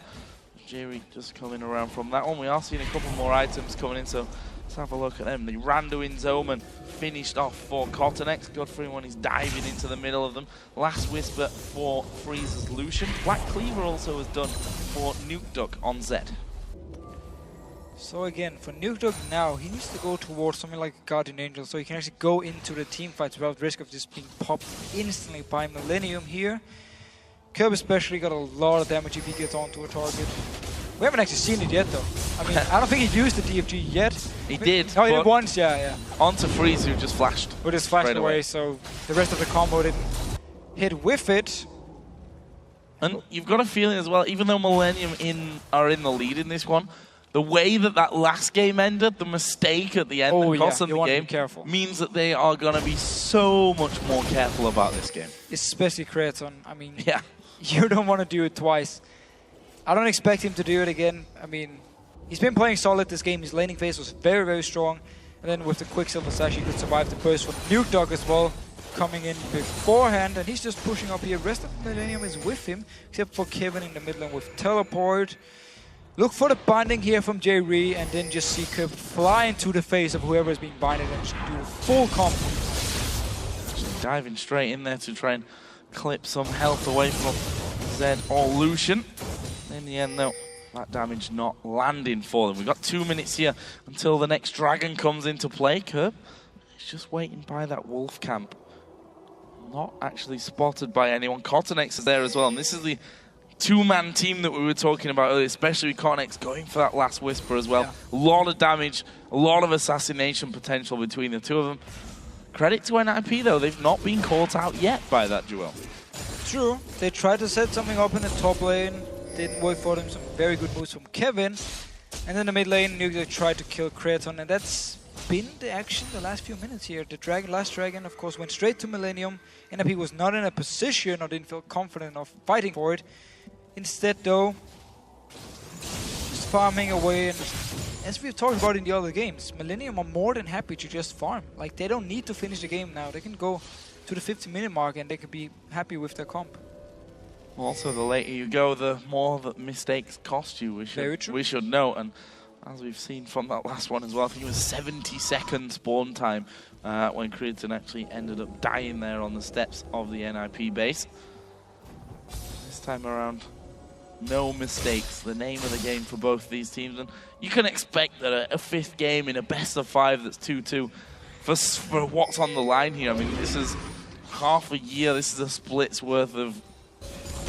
Jerry just coming around from that one. We are seeing a couple more items coming in, so let's have a look at them. The Randuin's Omen finished off for Cotnex. Godfrey when he's diving into the middle of them. Last Whisper for Freeze's Lucian. Black Cleaver also is done for Nukedog on Zed. So again, for Nukedog now, he needs to go towards something like Guardian Angel so he can actually go into the team fights without risk of just being popped instantly by Millenium here. Curb especially got a lot of damage if he gets onto a target. We haven't actually seen it yet, though. I mean, I don't think he used the DFG yet. He did. No, he did once, yeah. Onto Freeze, who just flashed. Who just flashed away, so the rest of the combo didn't hit with it. And you've got a feeling as well, even though Millenium are in the lead in this one, the way that last game ended, the mistake at the end that cost them the game, means that they are going to be so much more careful about this game. Especially Kraton. I mean, you don't want to do it twice. I don't expect him to do it again. I mean, he's been playing solid this game. His laning phase was very, very strong. And then with the Quicksilver Sash, he could survive the burst from Nuke Dog as well, coming in beforehand. And he's just pushing up here. Rest of Millenium is with him, except for Kevin in the middle and with Teleport. Look for the binding here from J-Ree, and then just see Curb fly into the face of whoever is being binded and just do the full combo. Actually diving straight in there to try and clip some health away from Zed or Lucian. In the end, though, that damage not landing for them. We've got 2 minutes here until the next dragon comes into play. Curb is just waiting by that wolf camp. Not actually spotted by anyone. Cottonex is there as well, and this is the two-man team that we were talking about earlier, especially with Cottonex going for that last Whisper as well. A lot of damage, a lot of assassination potential between the two of them. Credit to NIP, though. They've not been caught out yet by that duel. True. They tried to set something up in the top lane. Didn't work for them. Some very good moves from Kevin. And then the mid lane, Nuke tried to kill Kraton, and that's been the action the last few minutes here. The last dragon, of course, went straight to Millenium. NIP was not in a position or didn't feel confident of fighting for it. Instead, though, just farming away, and as we've talked about in the other games, Millenium are more than happy to just farm. Like, they don't need to finish the game now. They can go to the 50-minute mark and they can be happy with their comp. Also, the later you go, the more that mistakes cost you. We should know. And as we've seen from that last one as well, I think it was 70-second spawn time when Kraton actually ended up dying there on the steps of the NIP base. This time around, no mistakes, the name of the game for both these teams. And you can expect that a fifth game in a best-of-5 that's 2-2 for what's on the line here. I mean, this is half a year, this is a split's worth of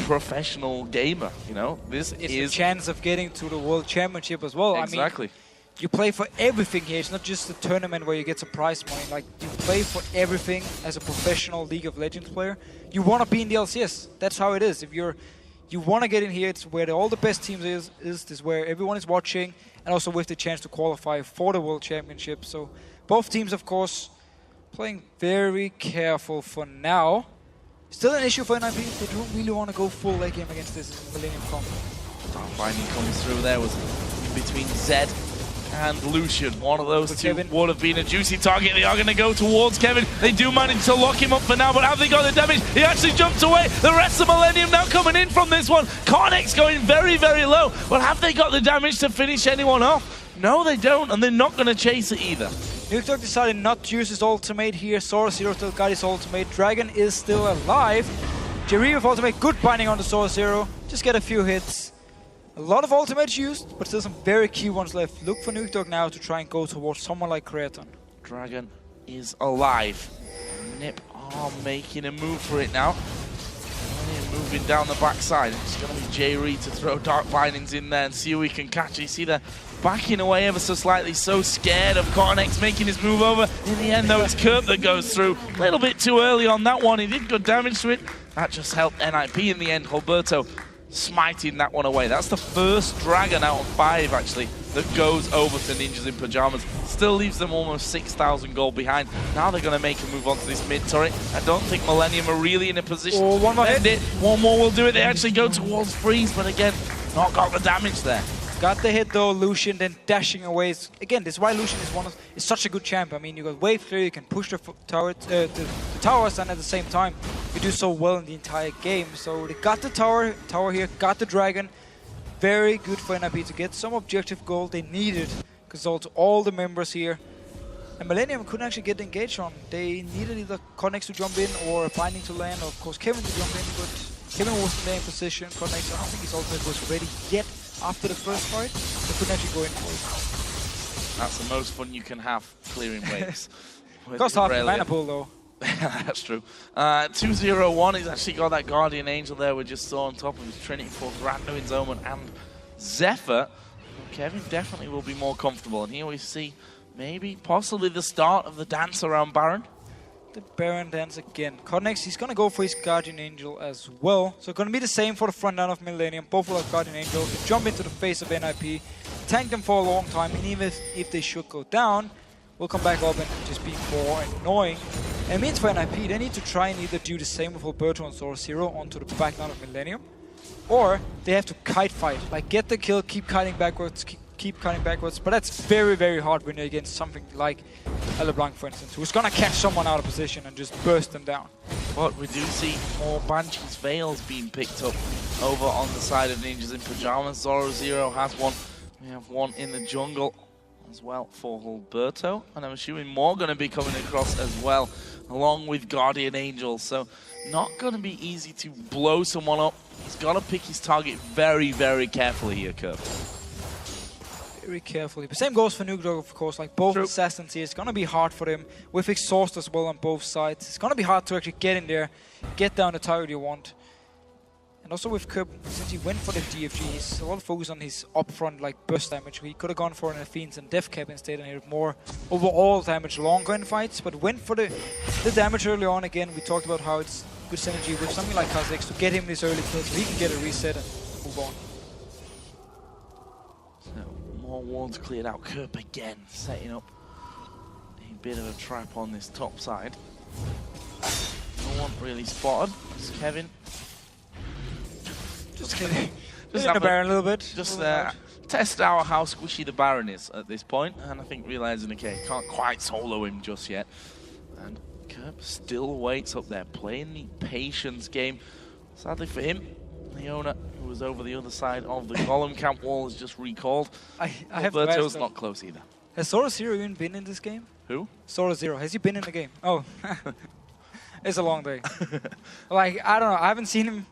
professional gamer, you know? It's a chance of getting to the World Championship as well. Exactly. I mean, you play for everything here. It's not just a tournament where you get some prize money. Like, you play for everything as a professional League of Legends player. You want to be in the LCS. That's how it is. If you want to get in here, it's where all the best teams is. This is where everyone is watching, and also with the chance to qualify for the World Championship. So both teams, of course, playing very careful for now. Still an issue for NIP. They don't really want to go full late game against this Millenium comp. Binding comes through there was between Zed and Lucian. One of those two would have been a juicy target. They are going to go towards Kevin. They do manage to lock him up for now, but have they got the damage? He actually jumps away. The rest of Millenium now coming in from this one. Cottonex going very, very low. But have they got the damage to finish anyone off? No, they don't, and they're not going to chase it either. Nuke Dog decided not to use his ultimate here. Sora Zero still got his ultimate. Dragon is still alive. J-Ree with ultimate. Good binding on the Sora Zero. Just get a few hits. A lot of ultimates used, but still some very key ones left. Look for Nuke Dog now to try and go towards someone like Kraton. Dragon is alive. Nip are making a move for it now. Moving down the backside. It's going to be J-Ree to throw Dark Bindings in there and see who he can catch. You see they're backing away ever so slightly, so scared of Cottonex making his move over. In the end, though, it's Curb that goes through. A little bit too early on that one. He did good damage to it. That just helped NIP in the end. Alberto smiting that one away. That's the first dragon out of 5, actually, that goes over to Ninjas in Pyjamas. Still leaves them almost 6,000 gold behind. Now they're going to make a move onto this mid turret. I don't think Millenium are really in a position one more to end it. One more will do it. They actually go towards Freeze, but again, not got the damage there. Got the hit though, Lucian then dashing away. Again, this is why Lucian is such a good champ. I mean, you got wave clear, you can push the towers, and at the same time, you do so well in the entire game. So they got the tower here, got the dragon. Very good for NIP to get some objective gold they needed. Consult all the members here. And Millenium couldn't actually get engaged on. They needed either Cottonex to jump in or Binding to land, or of course Kevin to jump in, but Kevin wasn't there in position. Cottonex, I don't think his ultimate was ready yet. After the first fight, they couldn't actually go in for it. That's the most fun you can have, clearing waves. Cost half the mana pool though. That's true. 2-0-1. He's actually got that Guardian Angel there we just saw on top of his Trinity Force, Randuin's Omen, and Zephyr. Kevin definitely will be more comfortable. And here we see maybe, possibly the start of the dance around Baron. The Baron dance again. Codnex, he's going to go for his Guardian Angel as well. So going to be the same for the front line of Millenium. Both will have Guardian Angel. Can jump into the face of NIP, tank them for a long time, and even if they should go down, we'll come back up and just be more annoying. And it means for NIP, they need to try and either do the same with Alberto and Zoro Zero onto the back line of Millenium, or they have to kite fight. Like, get the kill, keep kiting backwards, keep cutting backwards, but that's very, very hard when you're against something like LeBlanc, for instance, who's gonna catch someone out of position and just burst them down. But we do see more Banshee's Veils being picked up over on the side of Ninjas in Pyjamas. Zoro Zero has one. We have one in the jungle as well for Alberto, and I'm assuming more going to be coming across as well, along with Guardian Angel. So not going to be easy to blow someone up. He's got to pick his target very, very carefully here, Kurt. Very carefully. The same goes for Nukdog, of course. Like, both assassins here, it's going to be hard for them. With exhaust as well on both sides, it's going to be hard to actually get in there, get down the target you want. And also with Kerb, since he went for the DFG, he's a lot of focus on his upfront like burst damage. He could have gone for an Fiends and Death Cap instead and had more overall damage longer in fights, but went for the damage early on. Again, we talked about how it's good synergy with something like Kha'Zix to get him this early kill so he can get a reset and move on. So, more wards cleared out. Kerb again, setting up a bit of a trap on this top side. No one really spotted. It's Kevin. Just kidding. Just have the Baron a little bit. Just test out how squishy the Baron is at this point, and I think realizing, okay, can't quite solo him just yet. And Kerb still waits up there, playing the patience game. Sadly for him, Leona, who was over the other side of the column camp wall, is just recalled. Alberto's not close either. Has Zoro Zero even been in this game? Who? Zoro Zero. Has he been in the game? Oh. It's a long day. Like, I don't know. I haven't seen him.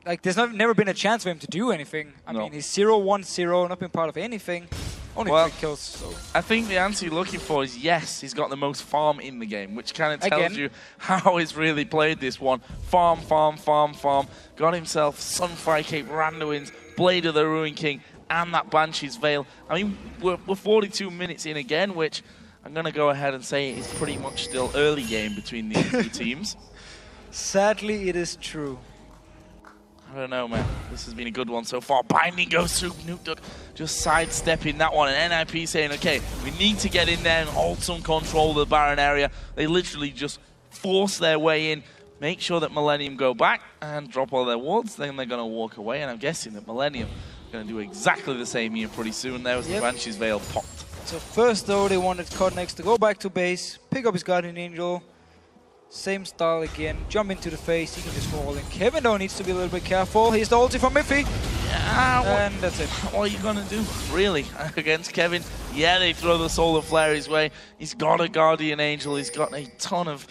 Like, there's never been a chance for him to do anything. I mean, he's 0-1-0, not been part of anything. Only 3 kills, so. I think the answer you're looking for is yes, he's got the most farm in the game, which kind of tells you how he's really played this one. Farm, farm, farm, farm. Got himself Sunfire Cape, Randuin's, Blade of the Ruin King, and that Banshee's Veil. I mean, we're 42 minutes in again, which I'm going to go ahead and say is pretty much still early game between these two teams. Sadly, it is true. I don't know, man. This has been a good one so far. Binding goes through. Nukdog just sidestepping that one. And NIP saying, okay, we need to get in there and hold some control of the Baron area. They literally just force their way in, make sure that Millenium go back and drop all their wards. Then they're going to walk away. And I'm guessing that Millenium are going to do exactly the same here pretty soon. There was the Banshee's Veil popped. So first, though, they wanted Codnex to go back to base, pick up his Guardian Angel. Same style again, jump into the face, he can just fall in. Kevin though needs to be a little bit careful. He's the ulti from Miffy. Yeah, and that's it. What are you going to do, really, against Kevin? Yeah, they throw the Solar Flare his way. He's got a Guardian Angel. He's got a ton of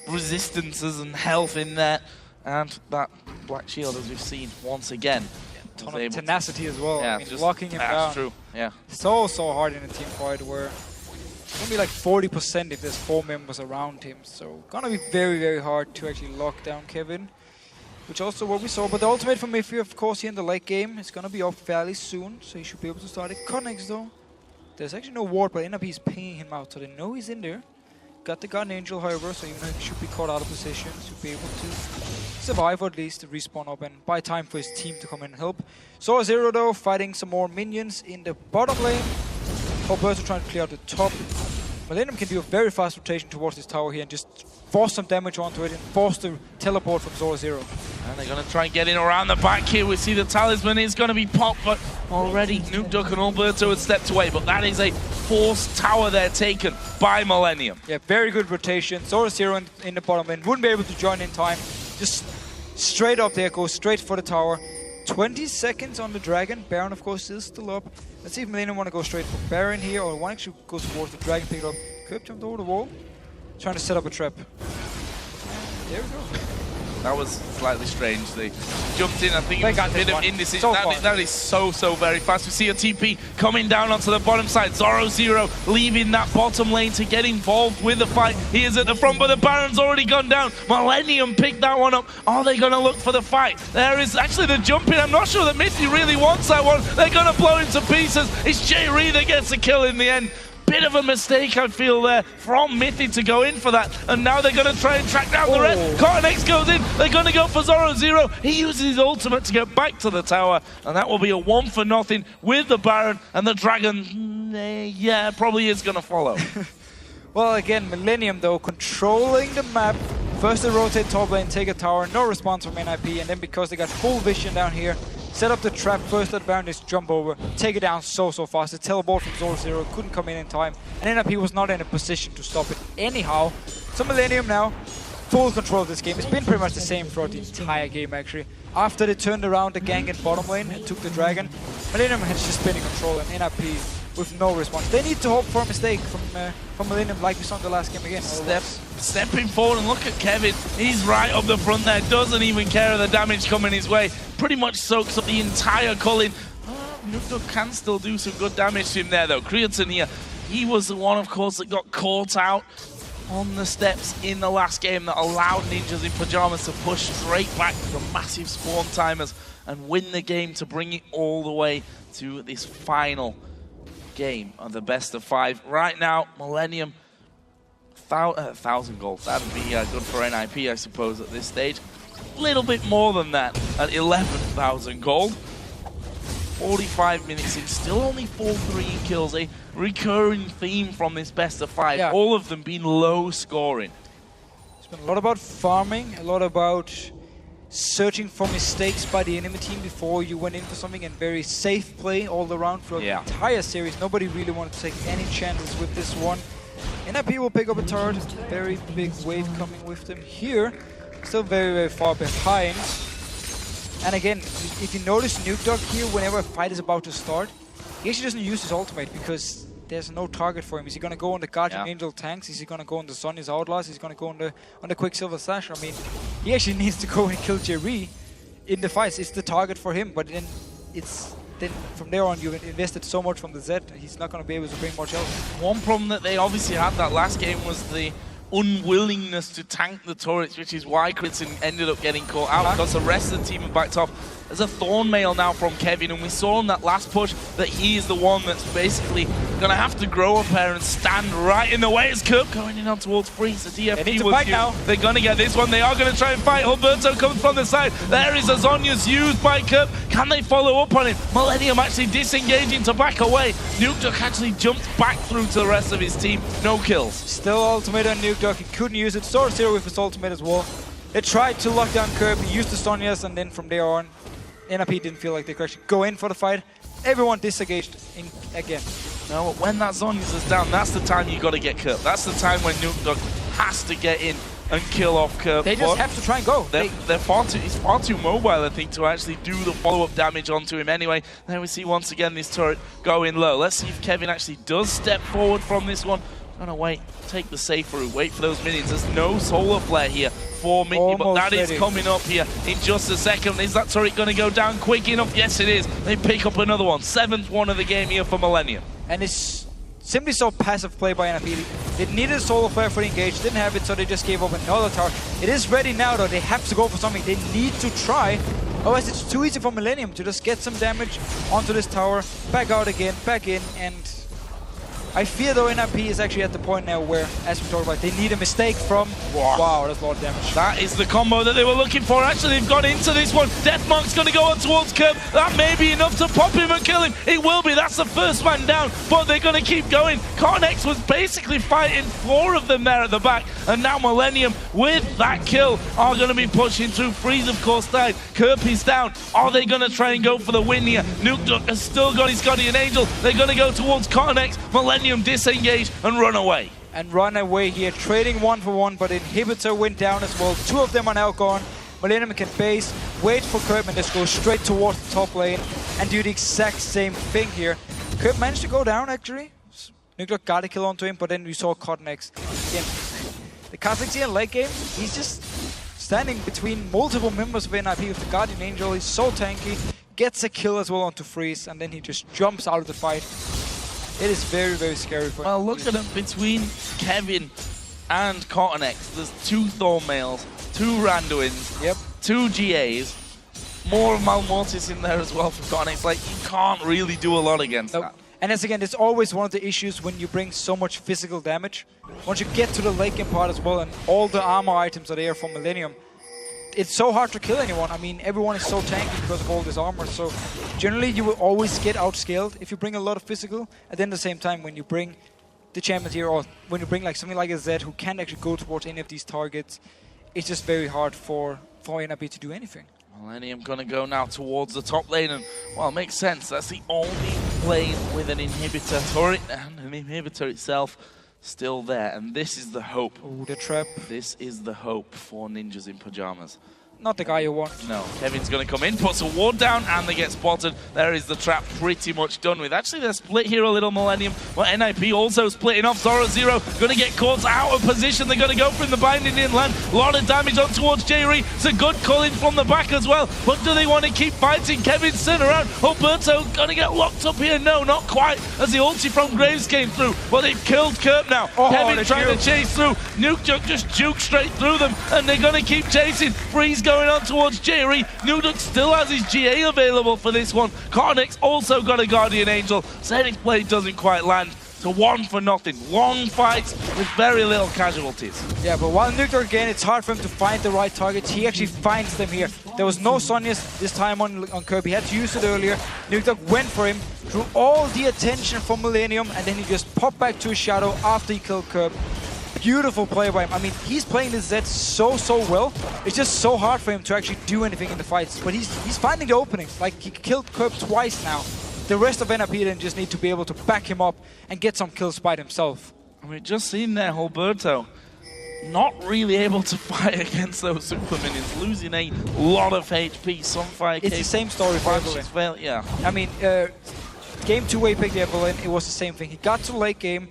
resistances and health in there. And that Black Shield, as we've seen once again. Yeah, ton of tenacity as well. Yeah, I mean, locking him down. That's true, yeah. So hard in a team fight where it's going to be like 40% if there's 4 members around him. So going to be very, very hard to actually lock down Kevin. Which also what we saw. But the ultimate from Miffy, of course, here in the late game is going to be up fairly soon. So he should be able to start it. Codnex though. There's actually no ward, but NIP is pinging him out. So they know he's in there. Got the Guardian Angel, however, so even though he should be caught out of position, to be able to survive or at least respawn up and buy time for his team to come in and help. Zoro Zero though, fighting some more minions in the bottom lane. Alberto trying to clear out the top. Millenium can do a very fast rotation towards this tower here and just force some damage onto it and force the teleport from Zoro Zero. And they're going to try and get in around the back here. We see the talisman is going to be popped, but already Nukdog and Alberto had stepped away. But that is a forced tower there taken by Millenium. Yeah, very good rotation. Zoro Zero in the bottom lane. Wouldn't be able to join in time. Just straight up there, goes straight for the tower. 20 seconds on the Dragon. Baron, of course, is still up. Let's see if Millenium want to go straight for Baron here, or one actually goes towards the Dragon, pick it up. Kerb jumped over the wall, trying to set up a trap. And there we go. That was slightly strange. They jumped in. I think it was a bit of indecision. So that is so very fast. We see a TP coming down onto the bottom side. Zoro leaving that bottom lane to get involved with the fight. He is at the front, but the Baron's already gone down. Millenium picked that one up. Are they going to look for the fight? There is actually the jump in. I'm not sure that Mithy really wants that one. They're going to blow into pieces. It's J-Ree that gets the kill in the end. Bit of a mistake, I feel, there from Mithy to go in for that. And now they're going to try and track down the red. Cotton X goes in. They're going to go for Zoro. He uses his ultimate to get back to the tower. And that will be a 1-for-0 with the Baron. And the Dragon, yeah, probably is going to follow. Well, again, Millenium, though, controlling the map. First they rotate top lane, take a tower, no response from NIP. And then because they got full vision down here, set up the trap, first that Baron just jump over, take it down so fast. The teleport from Zoro couldn't come in time, and NIP was not in a position to stop it anyhow. So Millenium now, full control of this game. It's been pretty much the same throughout the entire game, actually. After they turned around the gang in bottom lane and took the Dragon, Millenium has just been in control, and NIP with no response. They need to hope for a mistake from Millenium, like we saw in the last game again. Stepping forward, and look at Kevin. He's right up the front there, doesn't even care of the damage coming his way. Pretty much soaks up the entire culling. Nukdog can still do some good damage to him there, though. Creaton here, he was the one, of course, that got caught out on the steps in the last game that allowed Ninjas in Pyjamas to push straight back from massive spawn timers and win the game to bring it all the way to this final game of the best of 5. Right now, Millenium, 1,000 gold. That'd be good for NIP, I suppose, at this stage. A little bit more than that at 11,000 gold. 45 minutes in, still only 4-3 kills. A recurring theme from this best of 5. Yeah. All of them being low scoring. It's been a lot about farming, a lot about searching for mistakes by the enemy team before you went in for something, and very safe play all around throughout the entire series. Nobody really wanted to take any chances with this one. NIP will pick up a turret, very big wave coming with them here. Still very far behind. And again, if you notice Nukdog here, whenever a fight is about to start, he actually doesn't use his ultimate because there's no target for him. Is he going to go on the Guardian Angel tanks? Is he going to go on the Sonya's Outlaws? Is he going to go on the Quicksilver Slash? I mean, he actually needs to go and kill J-Ree in the fights. It's the target for him, but then from there on you've invested so much from the Z, he's not going to be able to bring much else. One problem that they obviously had that last game was the unwillingness to tank the turrets, which is why Critson ended up getting caught out because the rest of the team have backed off. There's a Thorn Mail now from Kevin, and we saw in that last push that he is the one that's basically going to have to grow up here and stand right in the way. It's Kirp going in on towards Freeze. The DFP was now. They're going to get this one. They are going to try and fight. Humberto comes from the side. There is a Zonya's used by Kirp. Can they follow up on him? Millenium actually disengaging to back away. Nukdog actually jumps back through to the rest of his team. No kills. Still ultimate on Nukdog. He couldn't use it. Zero with his ultimate as well. They tried to lock down Kirp. He used the Sonya's, and then from there on, NIP didn't feel like they could actually go in for the fight. Everyone disengaged again. No, when that Zonya's is down, that's the time you got to get Kirp. That's the time when Nukdog has to get in and kill off Kirp. They just have to try and go. He's far too mobile, I think, to actually do the follow-up damage onto him anyway. Then we see once again this turret going low. Let's see if Kevin actually does step forward from this one. Gonna wait, take the safe route, wait for those minions. There's no solar flare here for Mithy, but that is coming up here in just a second. Is that turret gonna go down quick enough? Yes, it is. They pick up another one. 7th one of the game here for Millenium. And it's simply so passive play by NIP. They needed a solar flare for the engage, didn't have it, so they just gave up another tower. It is ready now, though. They have to go for something. They need to try. Otherwise, it's too easy for Millenium to just get some damage onto this tower, back out again, back in, and I fear, though, NIP is actually at the point now where, as we talked about, they need a mistake from... Wow, that's a lot of damage. That is the combo that they were looking for. Actually, they've got into this one. Deathmark's going to go on towards Kirp. That may be enough to pop him and kill him. It will be. That's the first man down, but they're going to keep going. Cornex was basically fighting 4 of them there at the back, and now Millenium, with that kill, are going to be pushing through. Freeze, of course, died. Kirp is down. Are they going to try and go for the win here? Nukdog has still got his Guardian Angel. They're going to go towards Cornex. Millenium disengage and run away. And run away here, trading 1-for-1, but Inhibitor went down as well. 2 of them are now gone. Millenium can base, wait for Kirp, and just go straight towards the top lane and do the exact same thing here. Kirp managed to go down, actually. Nukdog got a kill onto him, but then we saw Cotton X. Again, the Kazakhs here in late game, he's just standing between multiple members of NIP with the Guardian Angel. He's so tanky, gets a kill as well onto Freeze, and then he just jumps out of the fight. It is very, very scary for him. Well, look at him between Kevin and Cottonex. There's 2 Thornmails, 2 Randuins, Yep. 2 GAs, more Malmortis in there as well for Cottonex. Like, you can't really do a lot against that. And as again, it's always one of the issues when you bring so much physical damage. Once you get to the late game part as well, and all the armor items are there from Millenium, it's so hard to kill anyone. I mean, everyone is so tanky because of all this armor. So generally, you will always get outscaled if you bring a lot of physical. And then at the same time, when you bring the champions here, or when you bring like something like a Zed who can't actually go towards any of these targets, it's just very hard for NIP to do anything. Millenium gonna go now towards the top lane, and well, it makes sense. That's the only lane with an inhibitor turret, and an inhibitor itself still there. And this is the hope. Oh, the trap. This is the hope for Ninjas in Pyjamas. Not the guy you want. No, Kevin's going to come in, puts a ward down, and they get spotted. There is the trap pretty much done with. Actually, they're split here a little, Millenium, but NIP also splitting off. Zoro going to get caught out of position. They're going to go from the binding inland. A lot of damage on towards J-Ree. It's a good call in from the back as well. But do they want to keep fighting? Kevin's turned around. Alberto going to get locked up here. No, not quite, as the ulti from Graves came through. But they've killed Kerp now. Oh, Kevin trying to chase through. Nuke just juke straight through them, and they're going to keep chasing. Freeze going on towards J-Ree. Nuke still has his GA available for this one. Cottonex also got a Guardian Angel. Zenith's blade doesn't quite land. So 1-0. Long fights with very little casualties. Yeah, but while Nuke again, it's hard for him to find the right targets. He actually finds them here. There was no Sonya's this time on Kirby. He had to use it earlier. Nuke went for him, drew all the attention from Millenium, and then he just popped back to his shadow after he killed Kirby. Beautiful play by him. I mean, he's playing this Zed so well. It's just so hard for him to actually do anything in the fights. But he's finding the openings. Like, he killed Kerp twice now. The rest of NIP then just need to be able to back him up and get some kills by himself. We've just seen there, Alberto not really able to fight against those super minions, losing a lot of HP. Sunfire. It's the same story for Evelyn. Yeah. I mean, game 2 where he picked Evelyn, it was the same thing. He got to late game,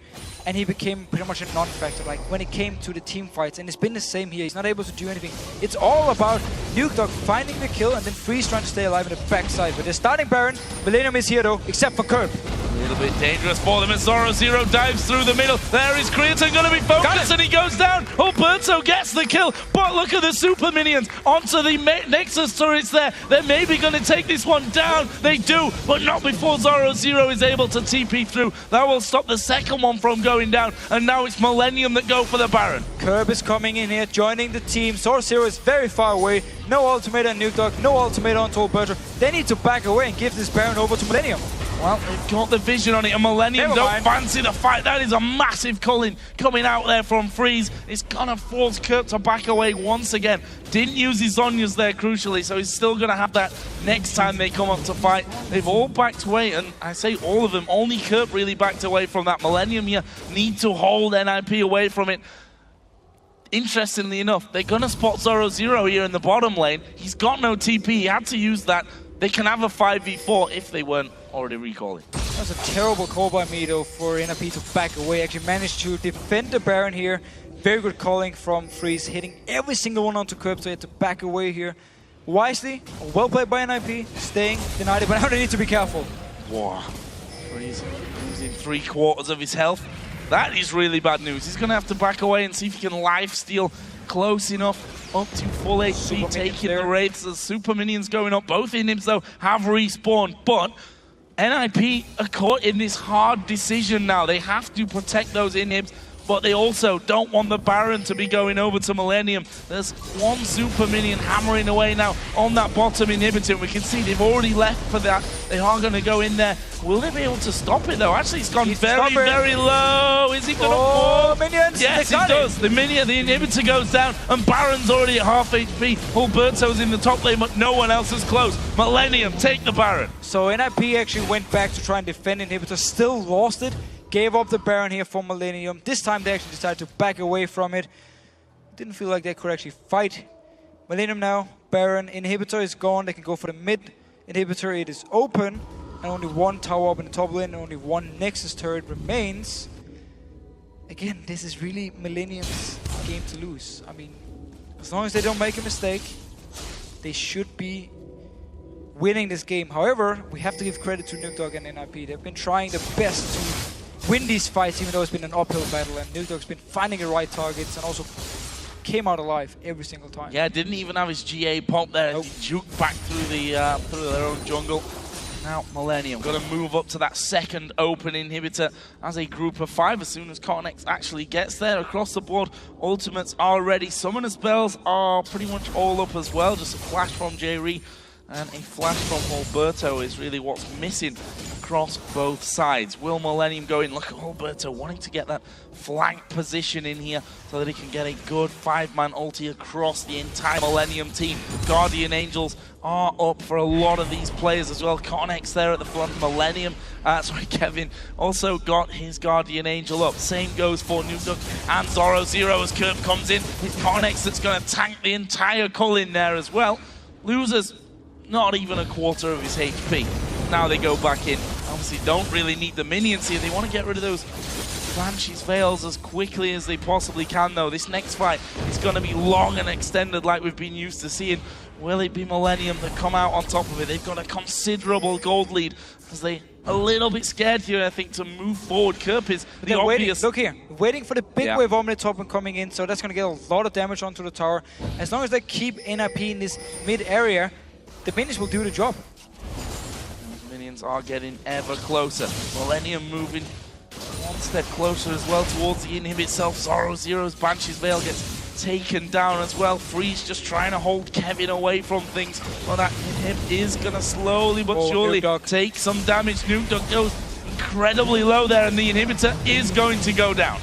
and he became pretty much a non-factor, like when it came to the team fights, and it's been the same here. He's not able to do anything. It's all about Nuke finding the kill and then Freeze trying to stay alive in the backside. But they're starting Baron. Millenium is here though, except for Kerp. A little bit dangerous for them as Zoro dives through the middle. There is Creatine going to be focused, and he goes down. Alberto gets the kill, but look at the super minions onto the Nexus turrets there. They're maybe going to take this one down. They do, but not before Zoro is able to TP through. That will stop the second one from going down, and now it's Millenium that go for the Baron. Kerp is coming in here, joining the team. Zoro is very far away. No ultimate on Nuke, no ultimate onto Alberto. They need to back away and give this Baron over to Millenium. Well, they've got the vision on it, and Millenium don't fancy the fight. That is a massive calling coming out there from Freeze. It's gonna force Kerp to back away once again. Didn't use his Zonyas there, crucially, so he's still gonna have that next time they come up to fight. They've all backed away, and I say all of them. Only Kerp really backed away from that. Millenium here need to hold NIP away from it. Interestingly enough, they're gonna spot Zoro here in the bottom lane. He's got no TP, he had to use that. They can have a 5v4 if they weren't already recalling. That was a terrible call by me though for NIP to back away. Actually managed to defend the Baron here. Very good calling from Freeze, hitting every single one onto Kerp, so he had to back away here. Wisely, well played by NIP, staying denied it, but now they need to be careful. Wow. Freeze losing 3/4 of his health. That is really bad news. He's going to have to back away and see if he can lifesteal close enough up to full HP, taking the wraiths. The super minions going up. Both inhibs, though, have respawned, but NIP are caught in this hard decision now. They have to protect those inhibs, but they also don't want the Baron to be going over to Millenium. There's one super minion hammering away now on that bottom inhibitor. We can see they've already left for that. They are going to go in there. Will they be able to stop it though? Actually, it's gone very low. Is he going to fall? Minions! Yes, he does. The inhibitor goes down, and Baron's already at half HP. Alberto's in the top lane, but no one else is close. Millenium take the Baron. So NIP actually went back to try and defend inhibitor, still lost it. Gave up the Baron here for Millenium. This time they actually decided to back away from it. Didn't feel like they could actually fight. Millenium now, Baron, inhibitor is gone. They can go for the mid inhibitor. It is open. And only one tower up in the top lane. And only one Nexus turret remains. Again, this is really Millenium's game to lose. I mean, As long as they don't make a mistake, they should be winning this game. However, we have to give credit to Nukdog and NIP. They've been trying their best to win these fights, even though it's been an uphill battle, and Nukdog's been finding the right targets and also came out alive every single time. Yeah, didn't even have his GA pop there. Nope. He juked back through their own jungle. Now Millenium got to move up to that second open inhibitor as a group of 5 as soon as Cornex actually gets there. Across the board, ultimates are ready. Summoner spells are pretty much all up as well. Just a flash from J-Ree and a flash from Alberto is really what's missing across both sides. Will Millenium go in? Look at Alberto wanting to get that flank position in here so that he can get a good 5-man ulti across the entire Millenium team. Guardian Angels are up for a lot of these players as well. Cornex there at the front. Millenium, Kevin also got his Guardian Angel up. Same goes for Nukdog and Zoro Zero as Kerp comes in. It's Cornex that's going to tank the entire cull in there as well. Loses not even a quarter of his HP. Now they go back in. Obviously don't really need the minions here. They want to get rid of those Banshee's Veils as quickly as they possibly can though. This next fight is going to be long and extended like we've been used to seeing. Will it be Millenium that come out on top of it? They've got a considerable gold lead as they a little bit scared here, I think, to move forward. Kerp is the obvious. Look here, waiting for the big wave on the top and coming in, so that's going to get a lot of damage onto the tower. As long as they keep NIP in this mid area, the minions will do the job. Those minions are getting ever closer. Millenium moving one step closer as well towards the inhib itself. Zoro Zero's Banshee's Veil gets taken down as well. Freeze just trying to hold Kevin away from things. Well, that inhib is going to slowly but surely take some damage. Nukdog goes incredibly low there, and the inhibitor is going to go down.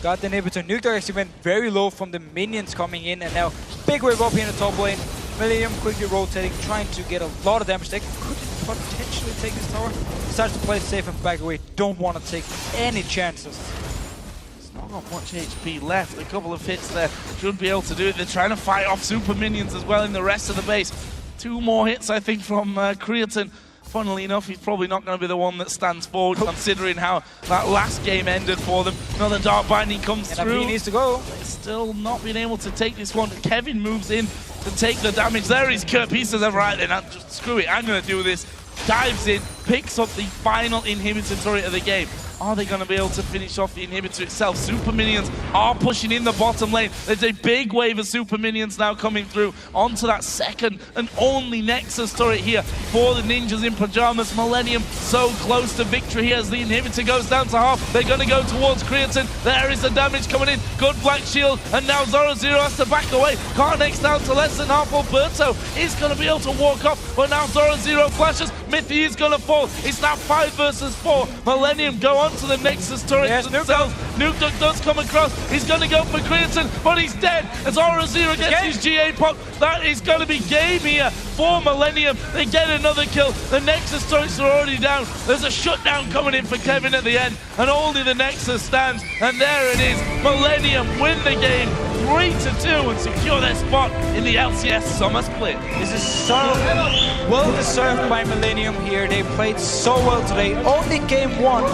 Got the inhibitor. Nukdog actually went very low from the minions coming in, and now big wave up here in the top lane. Millenium quickly rotating, trying to get a lot of damage. They could potentially take this tower. Decides to play it safe and back away. Don't want to take any chances. It's not got much HP left. A couple of hits there should be able to do it. They're trying to fight off super minions as well in the rest of the base. 2 more hits, I think, from Creaton. Funnily enough, he's probably not going to be the one that stands forward, considering how that last game ended for them. Another Dark Binding comes through. He needs to go. They're still not being able to take this one. Kevin moves in to take the damage. There is Kerp. He says, right then, just screw it, I'm going to do this. Dives in, picks up the final inhibitor turret of the game. Are they going to be able to finish off the inhibitor itself? Super minions are pushing in the bottom lane. There's a big wave of super minions now coming through onto that second and only Nexus turret here for the ninjas in Pyjamas. Millenium so close to victory here as the inhibitor goes down to half. They're going to go towards Creaton. There is the damage coming in. Good black shield. And now Zoro Zero has to back away. Cornex down to less than half. Alberto is going to be able to walk off. But now Zoro Zero flashes. Mithy is going to fall. It's now 5 versus 4. Millenium go on to the Nexus turret themselves. Nukdog does come across. He's going to go for Creaton, but he's dead. As Zoro Zero gets his GA pop, that is going to be game here for Millenium. They get another kill. The Nexus turrets are already down. There's a shutdown coming in for Kevin at the end, and only the Nexus stands. And there it is. Millenium win the game 3-2 and secure their spot in the LCS Summer Split. This is so well deserved by Millenium here. They played so well today. Only game 1.